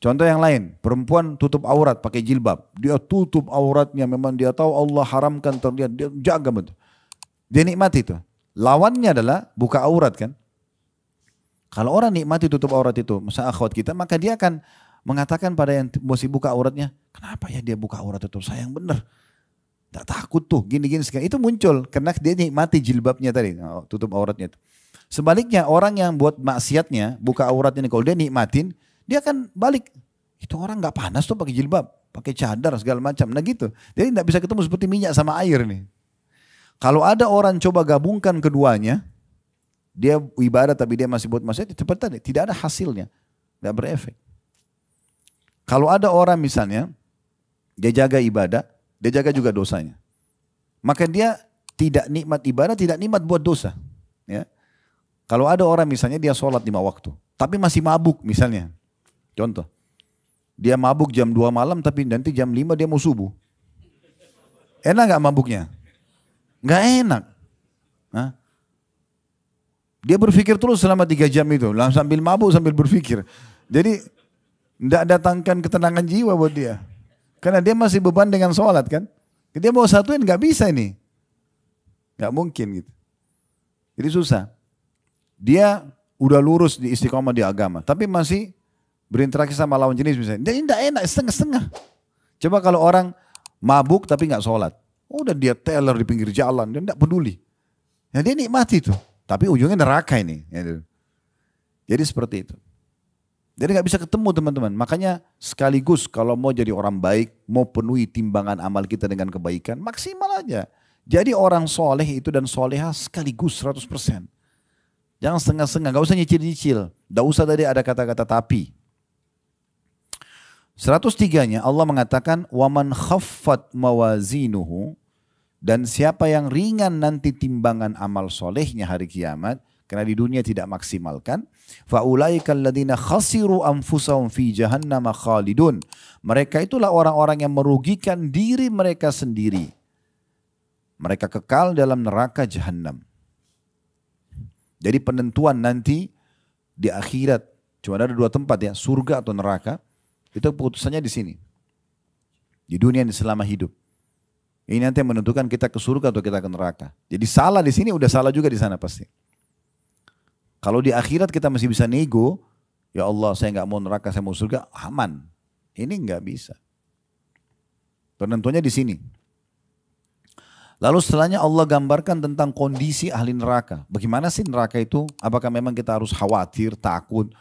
Contoh yang lain, perempuan tutup aurat pakai jilbab. Dia tutup auratnya, memang dia tahu Allah haramkan terlihat, dia jaga betul. Dia nikmati itu. Lawannya adalah buka aurat kan. Kalau orang nikmati tutup aurat itu, misalnya akhwat kita, maka dia akan mengatakan pada yang mesti buka auratnya, kenapa ya dia buka aurat itu, sayang bener. Tak takut tuh, gini-gini sekarang. Itu muncul karena dia nikmati jilbabnya tadi, tutup auratnya itu. Sebaliknya orang yang buat maksiatnya, buka auratnya ini, kalau dia nikmatin, dia akan balik. Itu orang gak panas tuh pakai jilbab, pakai cadar segala macam. Nah gitu. Jadi gak bisa ketemu seperti minyak sama air nih. Kalau ada orang coba gabungkan keduanya, dia ibadah tapi dia masih buat maksiat, seperti tadi, tidak ada hasilnya, gak berefek. Kalau ada orang misalnya, dia jaga ibadah, dia jaga juga dosanya. Maka dia tidak nikmat ibadah, tidak nikmat buat dosa. Ya. Kalau ada orang misalnya dia sholat 5 waktu, tapi masih mabuk misalnya. Contoh, dia mabuk jam 2 malam tapi nanti jam 5 dia mau subuh. Enak gak mabuknya? Gak enak. Hah? Dia berpikir terus selama 3 jam itu, sambil mabuk sambil berpikir. Jadi tidak datangkan ketenangan jiwa buat dia. Karena dia masih beban dengan sholat kan. Dia mau satuin gak bisa ini. Gak mungkin gitu. Jadi susah. Dia udah lurus di istiqomah di agama. Tapi masih berinteraksi sama lawan jenis misalnya. Dia tidak enak, setengah-setengah. Coba kalau orang mabuk tapi gak sholat. Udah dia teler di pinggir jalan. Dia tidak peduli. Ya dia nikmati itu. Tapi ujungnya neraka ini. Jadi seperti itu. Jadi gak bisa ketemu teman-teman. Makanya sekaligus kalau mau jadi orang baik, mau penuhi timbangan amal kita dengan kebaikan, maksimal aja. Jadi orang soleh itu dan soleha sekaligus 100%. Jangan setengah-setengah, gak usah nyicil-nyicil. Gak usah tadi ada kata-kata tapi. 103-nya Allah mengatakan, وَمَنْ خَفَّتْ مَوَازِينُهُ, dan siapa yang ringan nanti timbangan amal solehnya hari kiamat, karena di dunia tidak maksimalkan, فَأُولَٰئِكَ الَّذِينَ خَسِرُوا أَنفُسَهُمْ فِي جَهَنَّمَ خَالِدُونَ. Mereka itulah orang-orang yang merugikan diri mereka sendiri. Mereka kekal dalam neraka Jahannam. Jadi penentuan nanti di akhirat, cuma ada 2 tempat ya, surga atau neraka, itu keputusannya di sini. Di dunia ini selama hidup. Ini nanti yang menentukan kita ke surga atau kita ke neraka. Jadi salah di sini, udah salah juga di sana pasti. Kalau di akhirat kita masih bisa nego, ya Allah saya nggak mau neraka, saya mau surga, aman. Ini nggak bisa. Penentunya di sini. Lalu setelahnya Allah gambarkan tentang kondisi ahli neraka. Bagaimana sih neraka itu? Apakah memang kita harus khawatir, takut,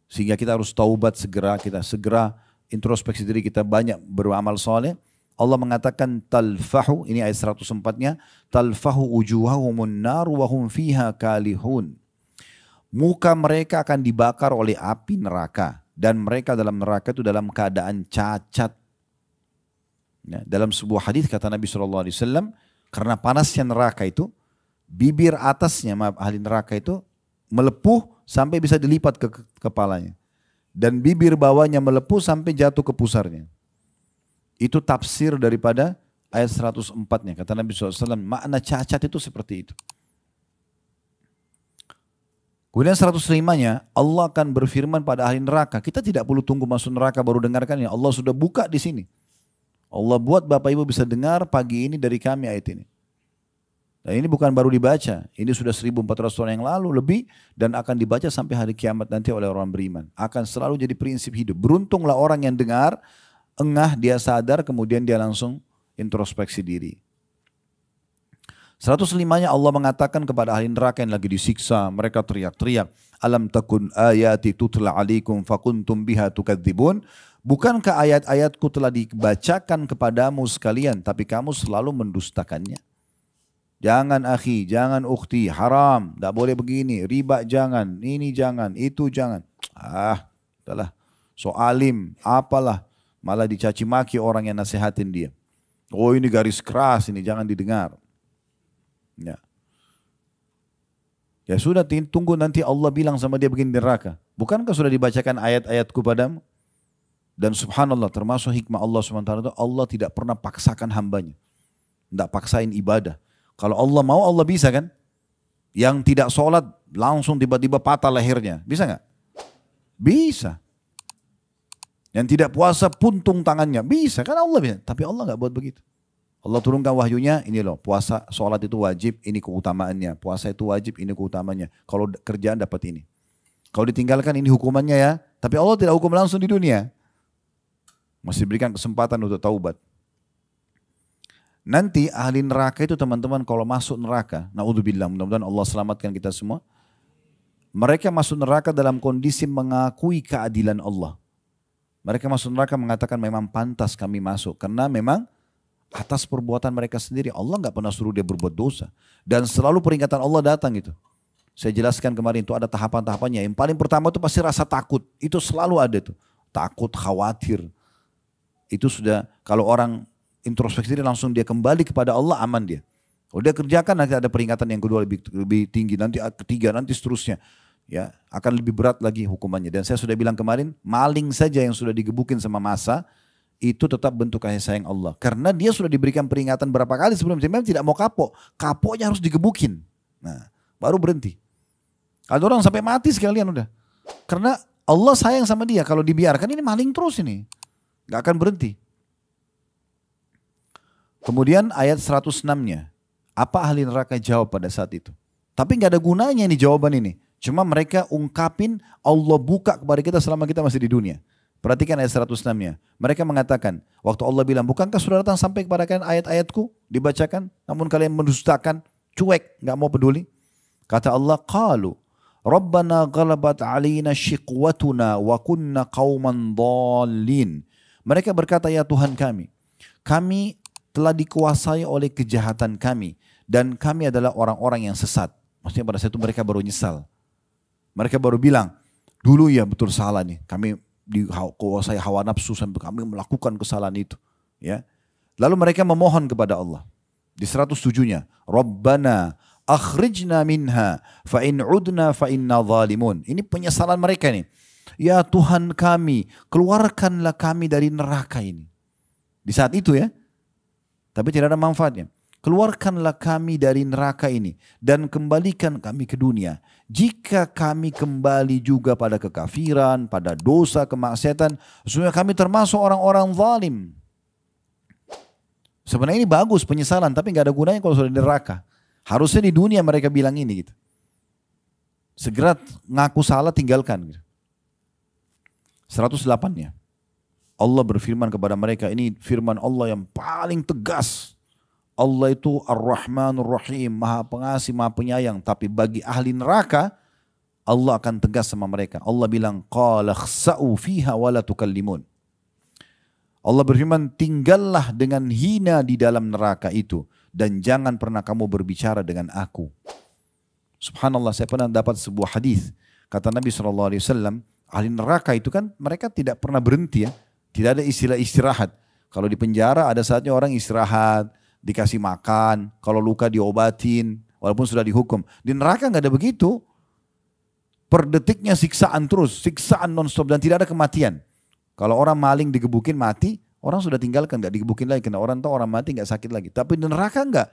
sehingga kita harus taubat segera, kita segera introspeksi diri kita banyak beramal soleh? Allah mengatakan talfahu, ini ayat 104-nya, talfahu ujuhahumun nar wa hum fiha kalihun. Muka mereka akan dibakar oleh api neraka. Dan mereka dalam neraka itu dalam keadaan cacat. Ya, dalam sebuah hadis kata Nabi SAW, karena panasnya neraka itu, bibir atasnya, ahli neraka itu, melepuh sampai bisa dilipat ke kepalanya. Dan bibir bawahnya melepuh sampai jatuh ke pusarnya. Itu tafsir daripada ayat 104-nya. Kata Nabi SAW, makna cacat itu seperti itu. Kemudian 105-nya, Allah akan berfirman pada ahli neraka. Kita tidak perlu tunggu masuk neraka baru dengarkan. Allah sudah buka di sini. Allah buat Bapak Ibu bisa dengar pagi ini dari kami ayat ini. Dan ini bukan baru dibaca. Ini sudah 1400 tahun yang lalu lebih. Dan akan dibaca sampai hari kiamat nanti oleh orang beriman. Akan selalu jadi prinsip hidup. Beruntunglah orang yang dengar, engah, dia sadar, kemudian dia langsung introspeksi diri. 105-nya Allah mengatakan kepada ahli neraka yang lagi disiksa, mereka teriak-teriak, alam takun ayati tutla alaikum fakuntum biha tukadzibun. Bukankah ayat-ayatku telah dibacakan kepadamu sekalian, tapi kamu selalu mendustakannya. Jangan akhi, jangan ukhti, haram, tidak boleh begini, riba jangan, ini jangan, itu jangan. Udahlah, so alim, apalah, malah dicaci maki orang yang nasihatin dia. Oh ini garis keras ini, jangan didengar. Ya. Ya sudah, tunggu nanti Allah bilang sama dia begini di neraka. Bukankah sudah dibacakan ayat-ayatku padamu? Dan subhanallah, termasuk hikmah Allah SWT itu, Allah tidak pernah paksakan hambanya. Tidak paksain ibadah. Kalau Allah mau, Allah bisa kan? Yang tidak sholat langsung tiba-tiba patah lehernya. Bisa nggak? Bisa. Yang tidak puasa puntung tangannya. Bisa kan, Allah bisa. Tapi Allah nggak buat begitu. Allah turunkan wahyunya, ini loh, puasa, sholat itu wajib, ini keutamaannya. Puasa itu wajib, ini keutamaannya. Kalau kerjaan dapat ini. Kalau ditinggalkan ini hukumannya ya. Tapi Allah tidak hukum langsung di dunia. Masih berikan kesempatan untuk taubat. Nanti ahli neraka itu teman-teman kalau masuk neraka, naudzubillah, mudah-mudahan Allah selamatkan kita semua. Mereka masuk neraka dalam kondisi mengakui keadilan Allah. Mereka masuk neraka mengatakan memang pantas kami masuk. Karena memang atas perbuatan mereka sendiri, Allah nggak pernah suruh dia berbuat dosa. Dan selalu peringatan Allah datang itu. Saya jelaskan kemarin itu ada tahapan-tahapannya. Yang paling pertama itu pasti rasa takut. Itu selalu ada tuh. Takut, khawatir. Itu sudah kalau orang introspeksi diri langsung dia kembali kepada Allah, aman dia. Kalau dia kerjakan nanti ada peringatan yang kedua lebih tinggi, nanti ketiga, nanti seterusnya. Ya, akan lebih berat lagi hukumannya. Dan saya sudah bilang kemarin, maling saja yang sudah digebukin sama masa, itu tetap bentuk kasih sayang Allah. Karena dia sudah diberikan peringatan berapa kali sebelum dia memang tidak mau kapok. Kapoknya harus digebukin. Nah, baru berhenti. Ada orang sampai mati sekalian udah. Karena Allah sayang sama dia. Kalau dibiarkan ini maling terus ini. Gak akan berhenti. Kemudian ayat 106-nya. Apa ahli neraka jawab pada saat itu? Tapi gak ada gunanya ini jawaban ini. Cuma mereka ungkapin, Allah buka kepada kita selama kita masih di dunia. Perhatikan ayat 106-nya. Mereka mengatakan, waktu Allah bilang, bukankah sudah datang sampai kepada kalian ayat-ayatku? Dibacakan, namun kalian mendustakan, cuek, gak mau peduli. Kata Allah, qalu, Rabbana ghalabat alina shiqwatuna wa kunna qauman dhalin. Mereka berkata, ya Tuhan kami telah dikuasai oleh kejahatan kami. Dan kami adalah orang-orang yang sesat. Maksudnya pada saat itu mereka baru nyesal. Mereka baru bilang, dulu ya betul salah nih. Kami dikuasai hawa nafsu sampai kami melakukan kesalahan itu. Ya. Lalu mereka memohon kepada Allah. Di 107-nya. Rabbana akhrijna minha fa in udna fa inna zalimun. Ini penyesalan mereka nih. Ya Tuhan kami, keluarkanlah kami dari neraka ini. Di saat itu ya. Tapi tidak ada manfaatnya. Keluarkanlah kami dari neraka ini dan kembalikan kami ke dunia. Jika kami kembali juga pada kekafiran, pada dosa, kemaksiatan, sesungguhnya kami termasuk orang-orang zalim. Sebenarnya ini bagus penyesalan, tapi nggak ada gunanya kalau sudah di neraka. Harusnya di dunia mereka bilang ini gitu. Segera ngaku salah, tinggalkan gitu. 108-nya. Allah berfirman kepada mereka, ini firman Allah yang paling tegas. Allah itu Ar-Rahmanur Rahim, Maha Pengasih, Maha Penyayang. Tapi bagi ahli neraka, Allah akan tegas sama mereka. Allah bilang, qala khsa'u fiha wa la tukallimun. Allah berfirman, tinggallah dengan hina di dalam neraka itu. Dan jangan pernah kamu berbicara dengan aku. Subhanallah, saya pernah dapat sebuah hadis. Kata Nabi SAW, ahli neraka itu kan mereka tidak pernah berhenti ya. Tidak ada istilah istirahat. Kalau di penjara ada saatnya orang istirahat, dikasih makan, kalau luka diobatin, walaupun sudah dihukum. Di neraka nggak ada begitu. Per detiknya siksaan terus, siksaan non-stop dan tidak ada kematian. Kalau orang maling digebukin mati, orang sudah tinggalkan, nggak digebukin lagi. Karena orang tahu orang mati nggak sakit lagi. Tapi di neraka nggak.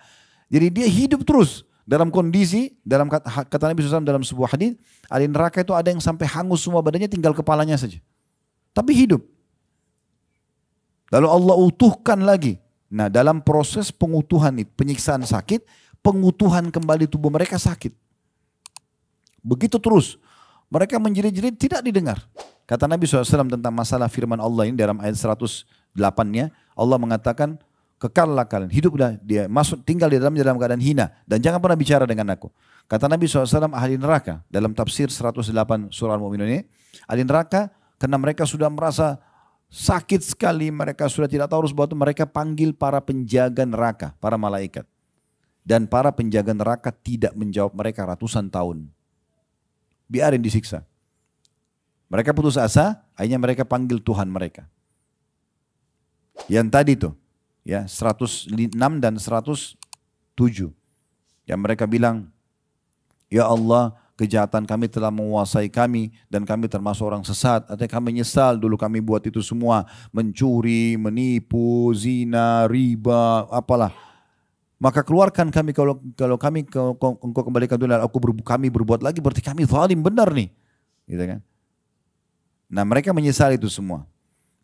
Jadi dia hidup terus dalam kondisi, dalam kata Nabi SAW dalam sebuah hadis, ahli neraka itu ada yang sampai hangus semua badannya, tinggal kepalanya saja. Tapi hidup. Lalu Allah utuhkan lagi. Nah dalam proses pengutuhan itu, penyiksaan sakit, pengutuhan kembali tubuh mereka sakit. Begitu terus. Mereka menjerit-jerit tidak didengar. Kata Nabi SAW tentang masalah firman Allah ini dalam ayat 108-nya. Allah mengatakan, kekallah kalian, hiduplah dia, masuk tinggal di dalam keadaan hina. Dan jangan pernah bicara dengan aku. Kata Nabi SAW ahli neraka. Dalam tafsir 108 surah Al-Mu'minun ini. Ahli neraka karena mereka sudah merasa sakit sekali, mereka sudah tidak tahu harus buat, mereka panggil para penjaga neraka, para malaikat. Dan para penjaga neraka tidak menjawab mereka ratusan tahun. Biarin disiksa. Mereka putus asa, akhirnya mereka panggil Tuhan mereka. Yang tadi tuh, ya 106 dan 107. Yang mereka bilang, ya Allah, kejahatan kami telah menguasai kami dan kami termasuk orang sesat. Artinya kami nyesal dulu kami buat itu semua. Mencuri, menipu, zina, riba, apalah. Maka keluarkan kami kalau kami engkau kembalikan dunia, kami berbuat lagi berarti kami zalim benar nih. Gitu kan? Nah mereka menyesal itu semua.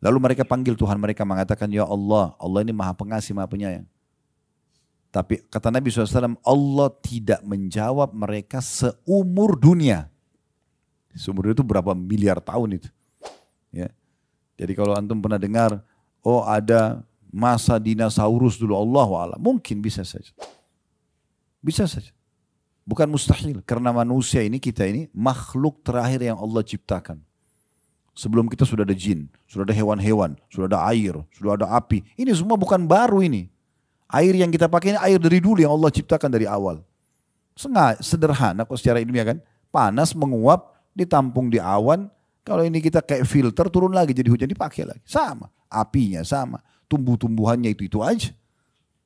Lalu mereka panggil Tuhan mereka mengatakan, ya Allah, Allah ini maha pengasih, maha penyayang. Tapi kata Nabi SAW, Allah tidak menjawab mereka seumur dunia. Seumur dunia itu berapa miliar tahun itu. Ya. Jadi kalau antum pernah dengar, oh ada masa dinosaurus dulu, Allahu a'lam, mungkin bisa saja. Bisa saja. Bukan mustahil. Karena manusia ini, kita ini, makhluk terakhir yang Allah ciptakan. Sebelum kita sudah ada jin, sudah ada hewan-hewan, sudah ada air, sudah ada api. Ini semua bukan baru ini. Air yang kita pakai ini air dari dulu yang Allah ciptakan dari awal. Sederhana kok secara ilmiah kan. Panas menguap, ditampung di awan. Kalau ini kita kayak filter turun lagi jadi hujan dipakai lagi. Sama. Apinya sama. Tumbuh-tumbuhannya itu aja.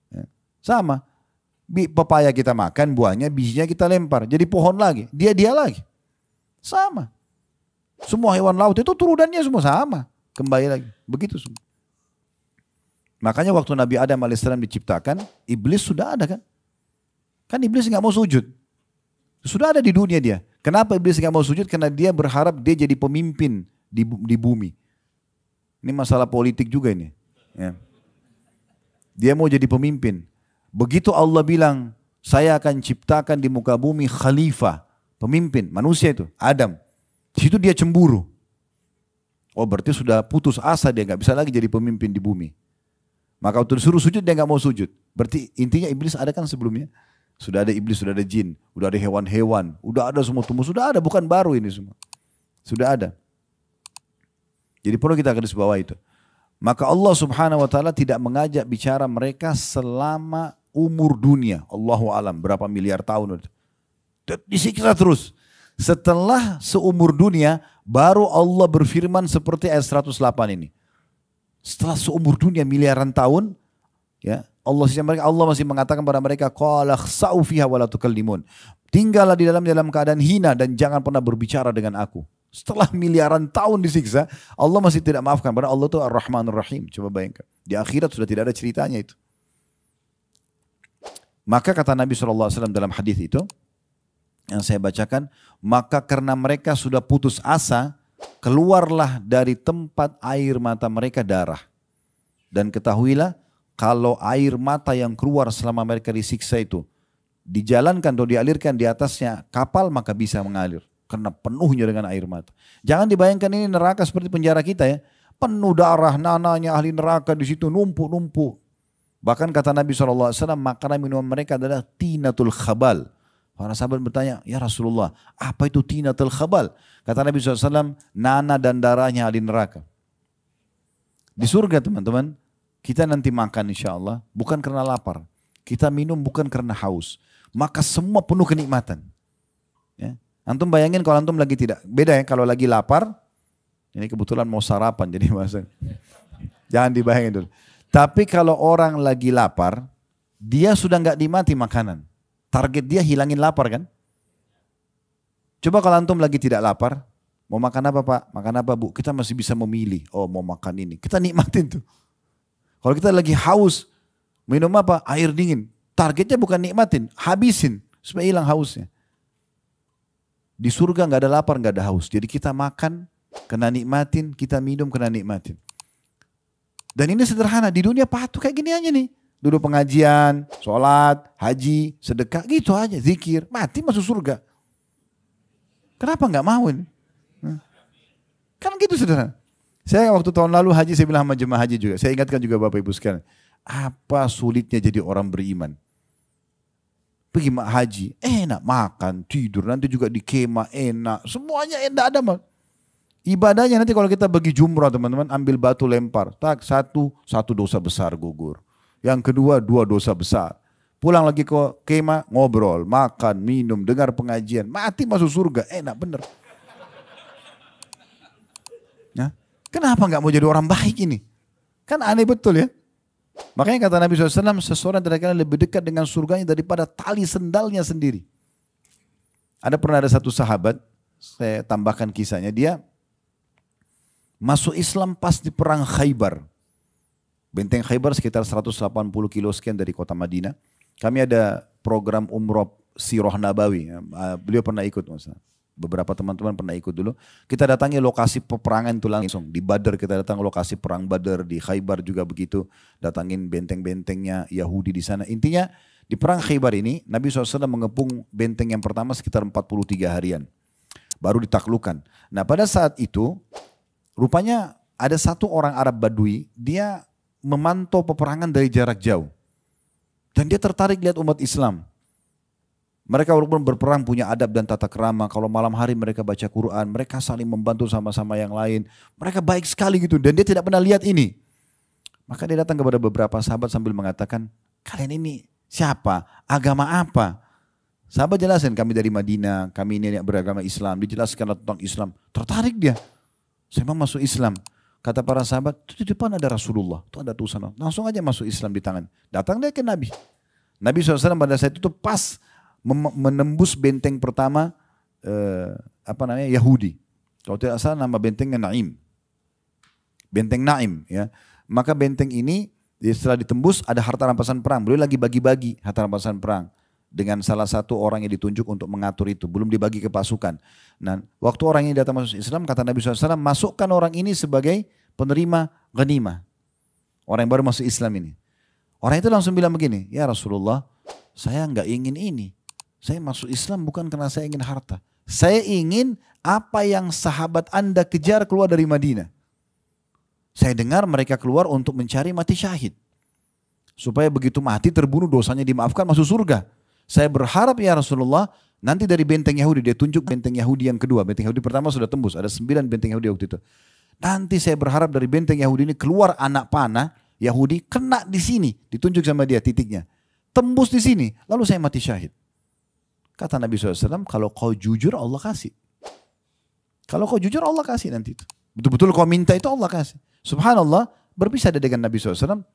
Ya. Sama. Pepaya kita makan, buahnya, bijinya kita lempar. Jadi pohon lagi. Dia lagi. Sama. Semua hewan laut itu turunannya semua sama. Kembali lagi. Begitu semua. Makanya waktu Nabi Adam AS diciptakan, iblis sudah ada kan? Kan iblis nggak mau sujud. Sudah ada di dunia dia. Kenapa iblis nggak mau sujud? Karena dia berharap dia jadi pemimpin di bumi. Ini masalah politik juga ini. Ya. Dia mau jadi pemimpin. Begitu Allah bilang, saya akan ciptakan di muka bumi khalifah. Pemimpin, manusia itu, Adam. Di situ dia cemburu. Oh berarti sudah putus asa dia nggak bisa lagi jadi pemimpin di bumi. Maka waktu disuruh sujud dia nggak mau sujud. Berarti intinya iblis ada kan sebelumnya. Sudah ada iblis, sudah ada jin, sudah ada hewan-hewan, sudah ada semua tumbuh, sudah ada, bukan baru ini semua. Sudah ada. Jadi perlu kita garis bawah itu. Maka Allah Subhanahu wa taala tidak mengajak bicara mereka selama umur dunia. Allahu alam berapa miliar tahun itu. Disiksa terus. Setelah seumur dunia baru Allah berfirman seperti ayat 108 ini. Setelah seumur dunia miliaran tahun, ya Allah masih mengatakan kepada mereka, qala khsa'u fiha wa la tukallimun. Tinggallah di dalam keadaan hina dan jangan pernah berbicara dengan aku. Setelah miliaran tahun disiksa, Allah masih tidak maafkan. Padahal Allah itu Ar-Rahmanur Rahim. Coba bayangkan. Di akhirat sudah tidak ada ceritanya itu. Maka kata Nabi SAW dalam hadis itu, yang saya bacakan, maka karena mereka sudah putus asa, keluarlah dari tempat air mata mereka darah. Dan ketahuilah, kalau air mata yang keluar selama mereka disiksa itu dijalankan atau dialirkan di atasnya kapal, maka bisa mengalir. Karena penuhnya dengan air mata. Jangan dibayangkan ini neraka seperti penjara kita ya. Penuh darah, nananya ahli neraka di situ numpuk-numpuk. Bahkan kata Nabi SAW, makanan minuman mereka adalah tinatul khabal. Para sahabat bertanya, ya Rasulullah, apa itu tinatul khabal? Kata Nabi SAW, nana dan darahnya ahli neraka. Di surga teman-teman, kita nanti makan insya Allah, bukan karena lapar. Kita minum bukan karena haus. Maka semua penuh kenikmatan. Ya. Antum bayangin kalau antum lagi tidak, beda ya kalau lagi lapar, ini kebetulan mau sarapan jadi masa. Jangan dibayangin dulu. Tapi kalau orang lagi lapar, dia sudah nggak nikmati makanan. Target dia hilangin lapar kan? Coba kalau antum lagi tidak lapar, mau makan apa Pak? Makan apa Bu? Kita masih bisa memilih. Oh mau makan ini. Kita nikmatin tuh. Kalau kita lagi haus, minum apa? Air dingin. Targetnya bukan nikmatin, habisin supaya hilang hausnya. Di surga nggak ada lapar, nggak ada haus. Jadi kita makan, kena nikmatin, kita minum, kena nikmatin. Dan ini sederhana, di dunia patuh kayak gini aja nih. Duduk pengajian, sholat, haji, sedekah, gitu aja, zikir, mati masuk surga. Kenapa nggak mau ini? Kan gitu sederhana. Saya waktu tahun lalu haji, saya bilang sama jemaah haji juga, saya ingatkan juga Bapak Ibu sekalian, apa sulitnya jadi orang beriman? Pergi haji, enak makan, tidur, nanti juga di kemah enak, semuanya enak ada mah. Ibadahnya nanti kalau kita bagi jumrah teman-teman, ambil batu lempar, tak satu dosa besar gugur. Yang kedua 2 dosa besar. Pulang lagi ke kemah, ngobrol, makan, minum, dengar pengajian. Mati masuk surga, enak bener. Ya. Kenapa nggak mau jadi orang baik ini? Kan aneh betul ya. Makanya kata Nabi SAW, seseorang dari kalian lebih dekat dengan surganya daripada tali sendalnya sendiri. Pernah ada satu sahabat, saya tambahkan kisahnya, dia masuk Islam pas di perang Khaybar. Benteng Khaybar sekitar 180 kilo sekian dari kota Madinah. Kami ada program umroh Sirah Nabawi. Beliau pernah ikut, masalah. Beberapa teman-teman pernah ikut dulu. Kita datangi lokasi peperangan itu langsung. Di Badar kita datang lokasi perang Badar, di Khaybar juga begitu. Datangin benteng-bentengnya Yahudi di sana. Intinya di perang Khaybar ini Nabi SAW mengepung benteng yang pertama sekitar 43 harian. Baru ditaklukkan. Nah pada saat itu rupanya ada satu orang Arab Badui, dia memantau peperangan dari jarak jauh. Dan dia tertarik lihat umat Islam. Mereka walaupun berperang punya adab dan tata krama. Kalau malam hari mereka baca Quran, mereka saling membantu sama-sama yang lain. Mereka baik sekali gitu dan dia tidak pernah lihat ini. Maka dia datang kepada beberapa sahabat sambil mengatakan, kalian ini siapa? Agama apa? Sahabat jelasin, kami dari Madinah, kami ini beragama Islam. Dijelaskan tentang Islam. Tertarik dia. Saya mau masuk Islam. Kata para sahabat, itu di depan ada Rasulullah. Itu ada tulisan. Langsung aja masuk Islam di tangan. Datang dia ke Nabi. Nabi SAW pada saat itu pas menembus benteng pertama Yahudi. Kalau tidak salah nama bentengnya Naim. Benteng Naim. Ya. Maka benteng ini setelah ditembus ada harta rampasan perang. Beliau lagi bagi-bagi harta rampasan perang. Dengan salah satu orang yang ditunjuk untuk mengatur itu. Belum dibagi ke pasukan. Nah, waktu orang ini datang masuk Islam, kata Nabi SAW, masukkan orang ini sebagai penerima ghanimah. Orang yang baru masuk Islam ini. Orang itu langsung bilang begini, ya Rasulullah, saya nggak ingin ini. Saya masuk Islam bukan karena saya ingin harta. Saya ingin apa yang sahabat Anda kejar keluar dari Madinah. Saya dengar mereka keluar untuk mencari mati syahid. Supaya begitu mati terbunuh dosanya dimaafkan masuk surga. Saya berharap ya Rasulullah, nanti dari benteng Yahudi, dia tunjuk benteng Yahudi yang kedua. Benteng Yahudi pertama sudah tembus, ada 9 benteng Yahudi waktu itu. Nanti saya berharap dari benteng Yahudi ini keluar anak panah Yahudi, kena di sini, ditunjuk sama dia titiknya. Tembus di sini, lalu saya mati syahid. Kata Nabi SAW, kalau kau jujur Allah kasih. Kalau kau jujur Allah kasih nanti itu. Betul-betul kau minta itu Allah kasih. Subhanallah, berpisah dengan Nabi SAW.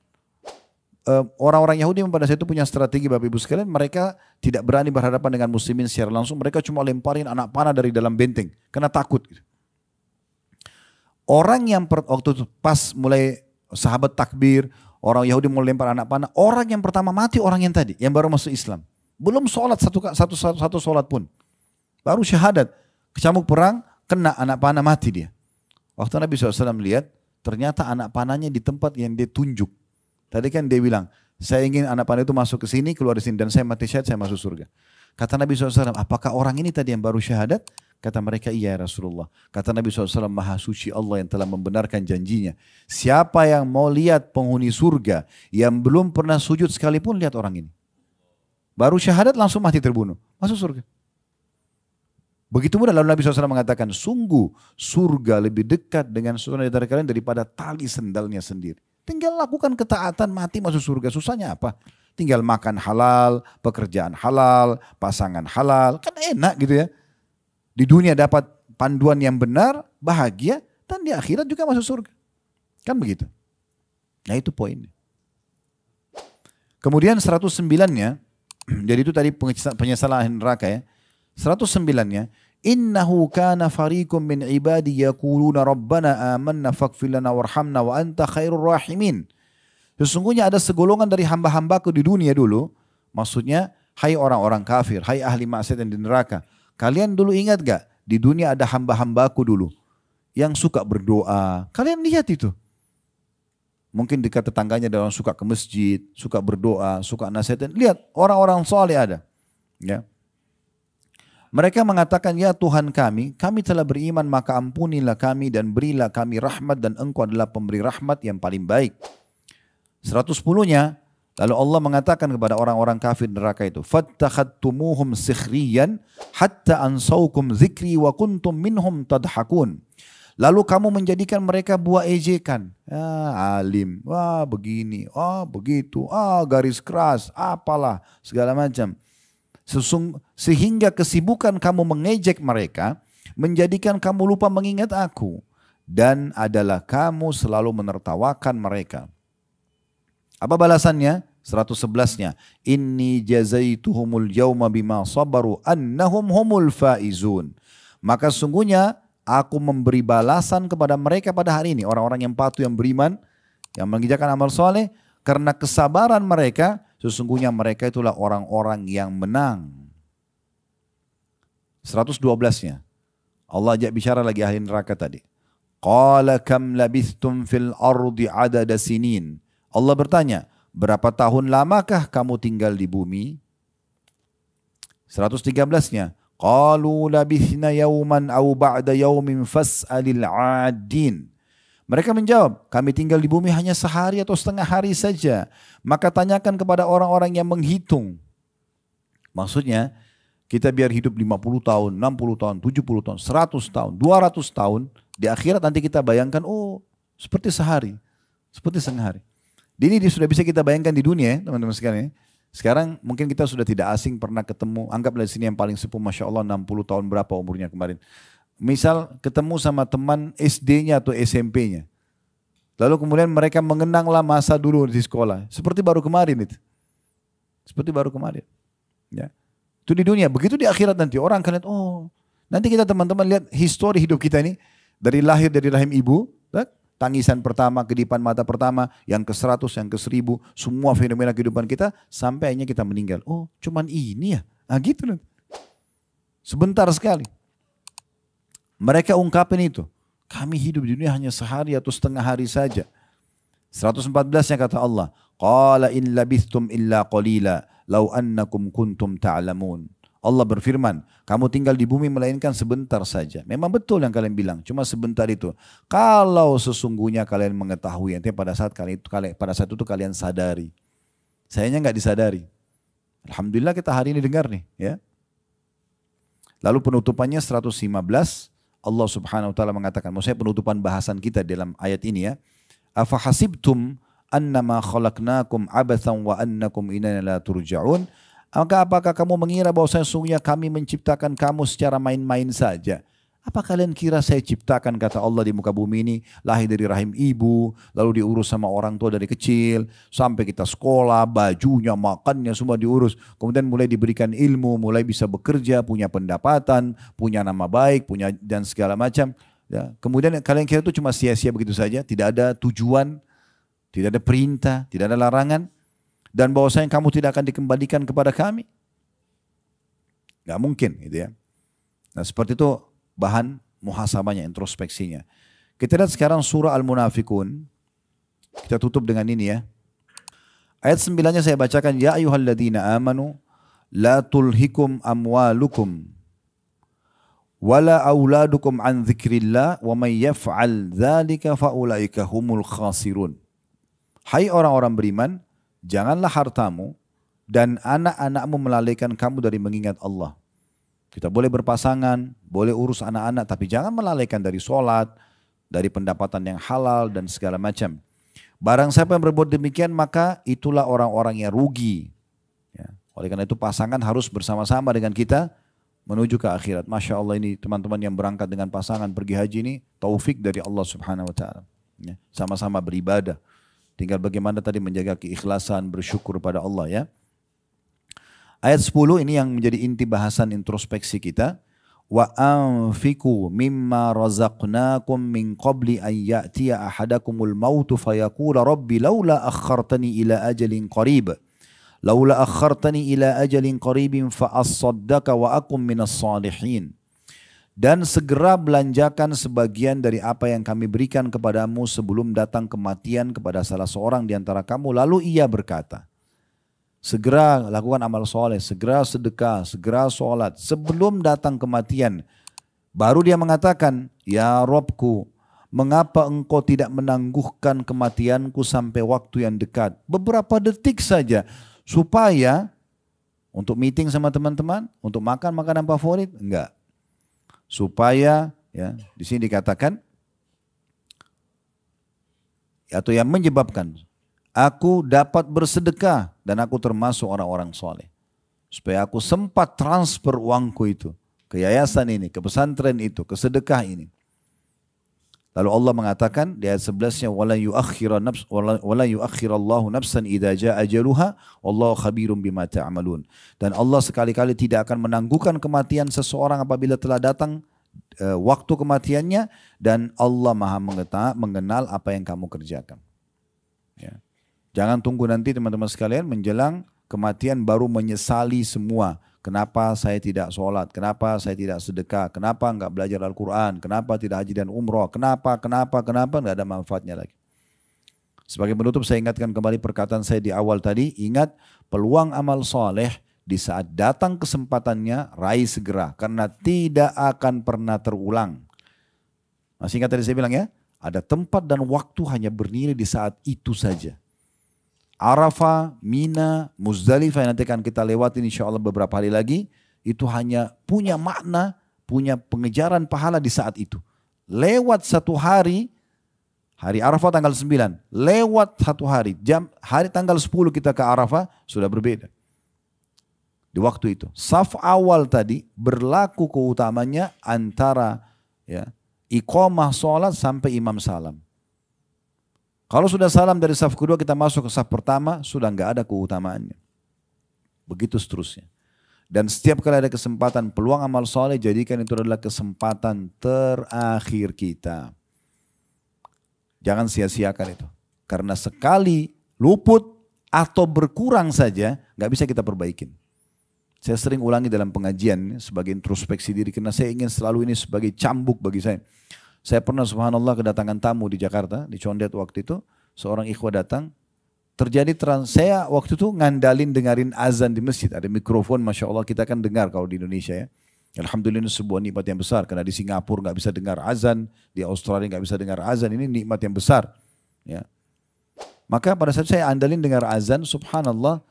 Orang-orang Yahudi pada saat itu punya strategi Bapak Ibu sekalian, mereka tidak berani berhadapan dengan muslimin secara langsung, mereka cuma lemparin anak panah dari dalam benteng karena takut. Orang yang waktu itu pas mulai sahabat takbir, orang Yahudi mulai lempar anak panah, orang yang pertama mati orang yang tadi, yang baru masuk Islam. Belum sholat satu sholat pun, baru syahadat, kecamuk perang, kena anak panah, mati dia. Waktu Nabi SAW lihat, ternyata anak panahnya di tempat yang dia tunjuk. Tadi kan dia bilang, saya ingin anak panah itu masuk ke sini, keluar di sini, dan saya mati syahid, saya masuk surga. Kata Nabi SAW, apakah orang ini tadi yang baru syahadat? Kata mereka, iya Rasulullah. Kata Nabi SAW, maha suci Allah yang telah membenarkan janjinya. Siapa yang mau lihat penghuni surga, yang belum pernah sujud sekalipun, lihat orang ini. Baru syahadat langsung mati terbunuh, masuk surga. Begitu mudah, lalu Nabi SAW mengatakan, sungguh surga lebih dekat dengan saudara dari kalian daripada tali sendalnya sendiri. Tinggal lakukan ketaatan, mati masuk surga. Susahnya apa? Tinggal makan halal, pekerjaan halal, pasangan halal. Kan enak gitu ya. Di dunia dapat panduan yang benar, bahagia, dan di akhirat juga masuk surga. Kan begitu. Nah itu poinnya. Kemudian 109-nya, jadi itu tadi penyesalan neraka ya. 109-nya, innahu kana fariqum min ibadi yaquluna rabbana amanna faghfir lana warhamna wa anta khairur rahimin. Sesungguhnya ada segolongan dari hamba-hambaku di dunia dulu, maksudnya hai orang-orang kafir, hai ahli maksiat yang di neraka. Kalian dulu ingat gak di dunia ada hamba-hambaku dulu yang suka berdoa. Kalian lihat itu. Mungkin dekat tetangganya ada orang suka ke masjid, suka berdoa, suka nasihatin. Lihat orang-orang soleh ada. Ya. Mereka mengatakan, ya Tuhan kami telah beriman maka ampunilah kami dan berilah kami rahmat dan engkau adalah pemberi rahmat yang paling baik. 110-nya, lalu Allah mengatakan kepada orang-orang kafir neraka itu, fattakhadtumuhum sikhriyan hatta ansaukum zikri wa kuntum minhum tadhakun. Lalu kamu menjadikan mereka buah ejekan. Alim, wah begini, begitu, garis keras, apalah, segala macam. Sehingga kesibukan kamu mengejek mereka, menjadikan kamu lupa mengingat aku. Dan adalah kamu selalu menertawakan mereka. Apa balasannya? 111-nya. Inni jazaituhumul yawma bima sabaru annahum humul faizun. Maka sungguhnya aku memberi balasan kepada mereka pada hari ini. Orang-orang yang patuh, yang beriman, yang mengerjakan amal soleh. Karena kesabaran mereka, sesungguhnya mereka itulah orang-orang yang menang. 112-nya. Allah ajak bicara lagi ahli neraka tadi. Qala kam labithtum fil ardi adada sinin. Allah bertanya, berapa tahun lamakah kamu tinggal di bumi? 113-nya. Qalu labithna yawman aw ba'da yawmin fas'alil 'adin. Mereka menjawab, kami tinggal di bumi hanya sehari atau setengah hari saja. Maka tanyakan kepada orang-orang yang menghitung. Maksudnya, kita biar hidup 50 tahun, 60 tahun, 70 tahun, 100 tahun, 200 tahun. Di akhirat nanti kita bayangkan, seperti sehari, seperti setengah hari. Ini sudah bisa kita bayangkan di dunia ya teman-teman sekalian. Sekarang mungkin kita sudah tidak asing pernah ketemu, anggaplah di sini yang paling sepuh Masya Allah 60 tahun berapa umurnya kemarin. Misal ketemu sama teman SD-nya atau SMP-nya. Lalu kemudian mereka mengenanglah masa dulu di sekolah. Seperti baru kemarin itu. Seperti baru kemarin. Ya. Itu di dunia. Begitu di akhirat nanti orang akan lihat, nanti kita teman-teman lihat histori hidup kita ini. Dari lahir dari rahim ibu, tangisan pertama, kedipan mata pertama, yang ke-100, yang ke-1000, semua fenomena kehidupan kita, sampai akhirnya kita meninggal. Cuman ini ya? Gitu loh. Sebentar sekali. Mereka ungkapin itu. Kami hidup di dunia hanya sehari atau setengah hari saja. 114-nya kata Allah. Qala in labithtum illa qalila, law annakum kuntum ta'lamun. Allah berfirman, kamu tinggal di bumi melainkan sebentar saja. Memang betul yang kalian bilang, cuma sebentar itu. Kalau sesungguhnya kalian mengetahui, nanti pada saat itu kalian sadari. Sayangnya nggak disadari. Alhamdulillah kita hari ini dengar nih, ya. Lalu penutupannya 115, Allah Subhanahu wa taala mengatakan, maksudnya penutupan bahasan kita dalam ayat ini ya. Afa hasibtum annama khalaqnakum abathan wa annakum ilaina la turja'un. Apakah kamu mengira bahwa sesungguhnya kami menciptakan kamu secara main-main saja? Apa kalian kira saya ciptakan, kata Allah, di muka bumi ini lahir dari rahim ibu, lalu diurus sama orang tua dari kecil, sampai kita sekolah, bajunya, makannya semua diurus. Kemudian mulai diberikan ilmu, mulai bisa bekerja, punya pendapatan, punya nama baik, punya dan segala macam. Ya. Kemudian kalian kira itu cuma sia-sia begitu saja, tidak ada tujuan, tidak ada perintah, tidak ada larangan. Dan bahwasanya kamu tidak akan dikembalikan kepada kami. Gak mungkin gitu ya. Nah seperti itu bahan muhasabahnya, introspeksinya. Kita lihat sekarang surah Al-Munafikun. Kita tutup dengan ini ya. Ayat 9-nya saya bacakan. Ya ayyuhalladzina amanu la tulhikum amwalukum wala auladukum an dzikrillah wa may yaf'al dzalika faulaika humul khasirun. Hai orang-orang beriman, janganlah hartamu dan anak-anakmu melalaikan kamu dari mengingat Allah. Kita boleh berpasangan, boleh urus anak-anak, tapi jangan melalaikan dari sholat, dari pendapatan yang halal dan segala macam. Barang siapa yang berbuat demikian, maka itulah orang-orang yang rugi. Ya. Oleh karena itu pasangan harus bersama-sama dengan kita menuju ke akhirat. Masya Allah, ini teman-teman yang berangkat dengan pasangan pergi haji ini, taufik dari Allah Subhanahu Wa Taala. Ya. Sama-sama beribadah. Tinggal bagaimana tadi menjaga keikhlasan, bersyukur pada Allah ya. Ayat 10 ini yang menjadi inti bahasan introspeksi kita. Wa anfiqu mimma razaqnakum min qabli an ya'tiya ahadakumul mautu fayaqula rabbi laula akhartani ila ajalin qarib. Laula akhartani ila ajalin qaribin fa as-saddaka wa akum minas salihin. Dan segera belanjakan sebagian dari apa yang kami berikan kepadamu sebelum datang kematian kepada salah seorang di antara kamu. Lalu ia berkata, segera lakukan amal soleh, segera sedekah, segera sholat sebelum datang kematian. Baru dia mengatakan, ya Robku, mengapa engkau tidak menangguhkan kematianku sampai waktu yang dekat? Beberapa detik saja, supaya untuk meeting sama teman-teman, untuk makan makanan favorit, enggak. Supaya ya di sini dikatakan atau yang menyebabkan aku dapat bersedekah dan aku termasuk orang-orang soleh. Supaya aku sempat transfer uangku itu ke yayasan ini, ke pesantren itu, ke sedekah ini. Lalu Allah mengatakan di ayat 11-nya wala yuakhirallahu nafsan idza jaa ajaluha wallahu khabirum bima ta'malun. Dan Allah sekali-kali tidak akan menangguhkan kematian seseorang apabila telah datang waktu kematiannya, dan Allah Maha mengenal apa yang kamu kerjakan. Ya. Jangan tunggu nanti teman-teman sekalian menjelang kematian baru menyesali semua. Kenapa saya tidak sholat? Kenapa saya tidak sedekah? Kenapa enggak belajar Al-Quran? Kenapa tidak haji dan umroh? Kenapa? Enggak ada manfaatnya lagi. Sebagai penutup saya ingatkan kembali perkataan saya di awal tadi. Ingat, peluang amal soleh di saat datang kesempatannya raih segera. Karena tidak akan pernah terulang. Masih ingat tadi saya bilang ya? Ada tempat dan waktu hanya bernilai di saat itu saja. Arafah, Mina, Muzdalifah yang nanti akan kita lewatin insya Allah beberapa hari lagi. Itu hanya punya makna, punya pengejaran pahala di saat itu. Lewat satu hari, hari Arafah tanggal 9. Lewat satu hari, hari tanggal 10 kita ke Arafah sudah berbeda. Di waktu itu. Saf awal tadi berlaku keutamanya antara ya, iqamah sholat sampai imam salam. Kalau sudah salam dari saf kedua kita masuk ke saf pertama, sudah enggak ada keutamaannya. Begitu seterusnya. Dan setiap kali ada kesempatan peluang amal soleh, jadikan itu adalah kesempatan terakhir kita. Jangan sia-siakan itu. Karena sekali luput atau berkurang saja, nggak bisa kita perbaikin. Saya sering ulangi dalam pengajian sebagai introspeksi diri, karena saya ingin selalu ini sebagai cambuk bagi saya. Saya pernah subhanallah kedatangan tamu di Jakarta, di Condet waktu itu, seorang ikhwah datang, saya waktu itu ngandalin dengarin azan di masjid, ada mikrofon Masya Allah kita kan dengar kalau di Indonesia ya. Alhamdulillah ini sebuah nikmat yang besar, karena di Singapura nggak bisa dengar azan, di Australia nggak bisa dengar azan, ini nikmat yang besar. Ya. Maka pada saat saya andalin dengar azan, subhanallah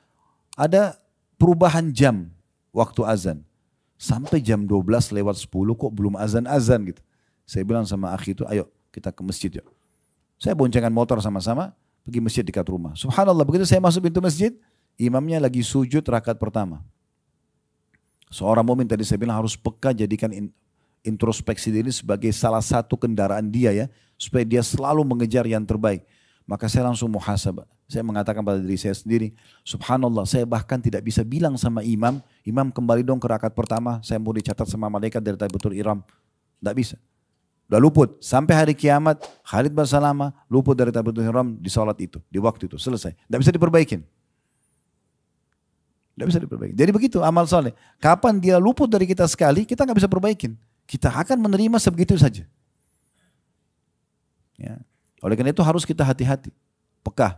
ada perubahan jam waktu azan. Sampai jam 12 lewat 10 kok belum azan-azan gitu. Saya bilang sama akhi itu, ayo kita ke masjid yuk. Saya boncengan motor sama-sama, pergi masjid dekat rumah. Subhanallah, begitu saya masuk pintu masjid, imamnya lagi sujud rakaat pertama. Seorang mukmin tadi saya bilang harus peka, jadikan introspeksi diri sebagai salah satu kendaraan dia ya, supaya dia selalu mengejar yang terbaik. Maka saya langsung muhasabah. Saya mengatakan pada diri saya sendiri, subhanallah saya bahkan tidak bisa bilang sama imam, imam kembali dong ke rakaat pertama, saya mau dicatat sama malaikat dari takbiratul ihram. Tidak bisa. Udah luput. Sampai hari kiamat, Khalid Basalama luput dari takbiratul ihram di sholat itu, di waktu itu. Selesai. Tidak bisa diperbaikin. Tidak bisa diperbaiki. Jadi begitu amal soleh. Kapan dia luput dari kita sekali, kita nggak bisa perbaikin. Kita akan menerima sebegitu saja. Ya. Oleh karena itu harus kita hati-hati. Peka.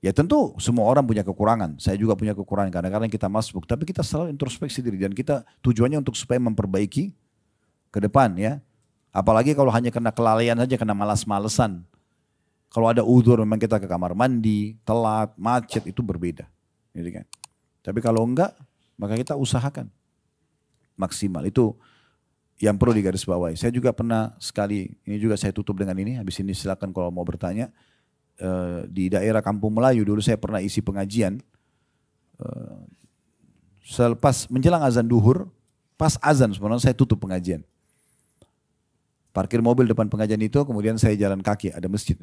Ya tentu semua orang punya kekurangan. Saya juga punya kekurangan. Kadang-kadang kita masbuk. Tapi kita selalu introspeksi diri. Dan kita tujuannya untuk supaya memperbaiki ke depan ya. Apalagi kalau hanya kena kelalaian saja, kena malas-malesan. Kalau ada udzur memang kita ke kamar mandi, telat, macet, itu berbeda. Gitu kan. Tapi kalau enggak, maka kita usahakan maksimal. Itu yang perlu digarisbawahi. Saya juga pernah sekali, ini juga saya tutup dengan ini, habis ini silakan kalau mau bertanya. Di daerah Kampung Melayu dulu saya pernah isi pengajian. Selepas menjelang azan duhur, pas azan sebenarnya saya tutup pengajian. Parkir mobil depan pengajian itu, kemudian saya jalan kaki, ada masjid.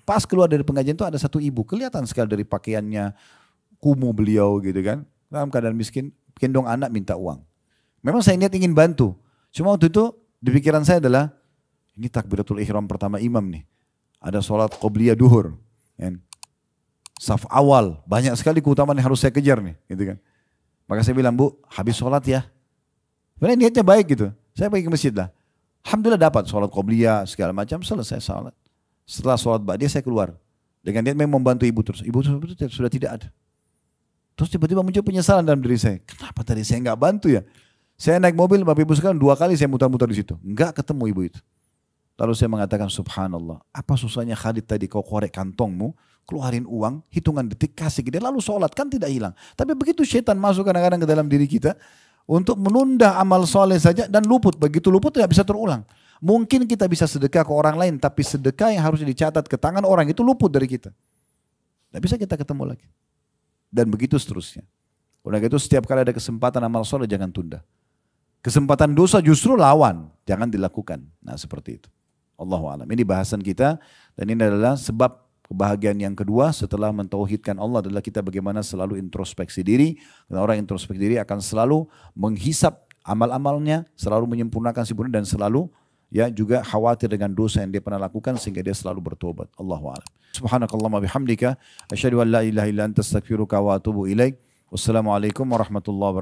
Pas keluar dari pengajian itu ada satu ibu, kelihatan sekali dari pakaiannya, kumuh beliau gitu kan. Dalam keadaan miskin, gendong anak minta uang. Memang saya niat ingin bantu. Cuma waktu itu di pikiran saya adalah, ini takbiratul ihram pertama imam nih. Ada sholat qobliyah duhur. Kan? Saf awal, banyak sekali keutamaan yang harus saya kejar nih. Gitu kan. Maka saya bilang, Bu, habis sholat ya. Sebenarnya niatnya baik gitu. Saya pergi ke masjid lah. Alhamdulillah dapat sholat qobliyah segala macam, selesai sholat. Setelah sholat ba'diyah saya keluar. Dengan niat memang membantu ibu terus. Ibu sudah tidak ada. Terus tiba-tiba muncul penyesalan dalam diri saya. Kenapa tadi saya nggak bantu ya? Saya naik mobil, Bapak Ibu sekarang 2 kali saya mutar-mutar di situ. Nggak ketemu ibu itu. Lalu saya mengatakan subhanallah. Apa susahnya Khalid tadi kau korek kantongmu, keluarin uang, hitungan detik kasih dia lalu sholat, kan tidak hilang. Tapi begitu syaitan masuk kadang-kadang ke dalam diri kita, untuk menunda amal soleh saja dan luput. Begitu luput tidak bisa terulang. Mungkin kita bisa sedekah ke orang lain, tapi sedekah yang harus dicatat ke tangan orang itu luput dari kita. Tidak bisa kita ketemu lagi. Dan begitu seterusnya. Oleh itu setiap kali ada kesempatan amal soleh jangan tunda. Kesempatan dosa justru lawan, jangan dilakukan. Nah seperti itu. Allahu a'lam. Ini bahasan kita dan ini adalah sebab kebahagiaan yang kedua setelah mentauhidkan Allah adalah kita bagaimana selalu introspeksi diri. Karena orang introspeksi diri akan selalu menghisap amal-amalnya, selalu menyempurnakan sempurna dan selalu ya juga khawatir dengan dosa yang dia pernah lakukan sehingga dia selalu bertobat. Allahu a'lam. Subhanakallahumma bihamdika asyhadu an la ilaha illa anta astaghfiruka wa atubu ilaik. Wassalamualaikum warahmatullahi wabarakatuh.